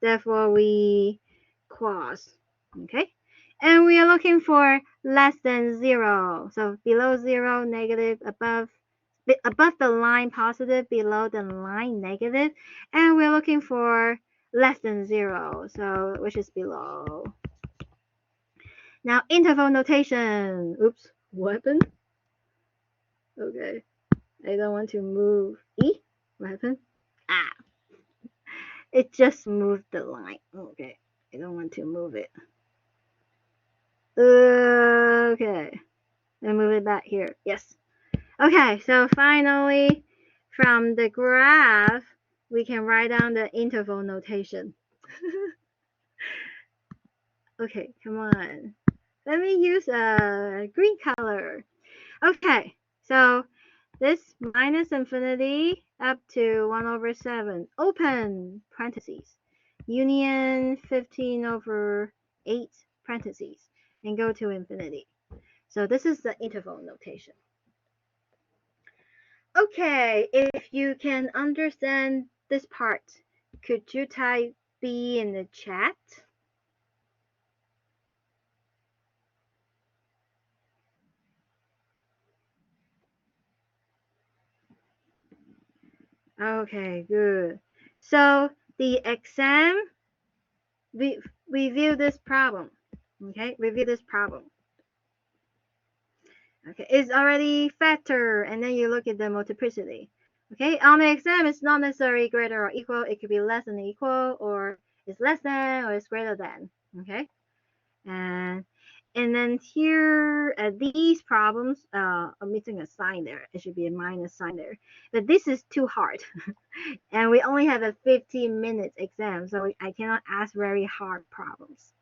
Therefore, we cross. Okay? And we are looking for less than 0. So below 0, negative, above the line positive, below the line negative, and we're looking for less than 0, so which is below. Now interval notation. Oops, what happened? Okay, I don't want to move. What happened? It just moved the line. Okay, I don't want to move it. Okay, I move it back here. Yes. Okay, so finally, from the graph, we can write down the interval notation. Okay, come on. Let me use a green color. Okay, so this minus infinity up to 1 over 7, open parentheses, union 15 over 8 parentheses, and go to infinity. So this is the interval notation. Okay, if you can understand this part, could you type B in the chat? Okay, good. So the exam, review this problem. Okay, review this problem. Okay, it's already factor, and then you look at the multiplicity. Okay, on the exam, it's not necessarily greater or equal. It could be less than equal, or it's less than, or it's greater than. Okay, and then here these problems, I'm missing a sign there. It should be a minus sign there. But this is too hard, and we only have a 15-minute exam, so I cannot ask very hard problems.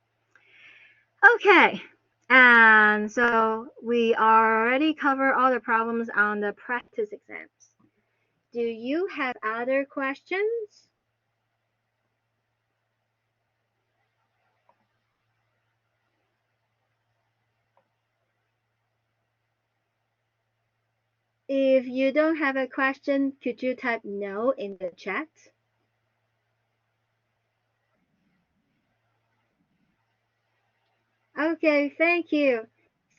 Okay. And so we already covered all the problems on the practice exams. Do you have other questions? If you don't have a question, could you type no in the chat? Okay, thank you.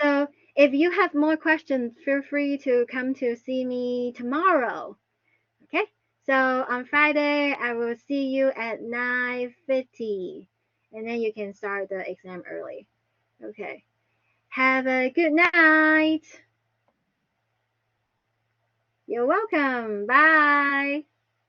So If you have more questions, feel free to come to see me tomorrow. Okay? So on Friday, I will see you at 9:50, and then you can start the exam early. Okay. Have a good night. You're welcome. Bye.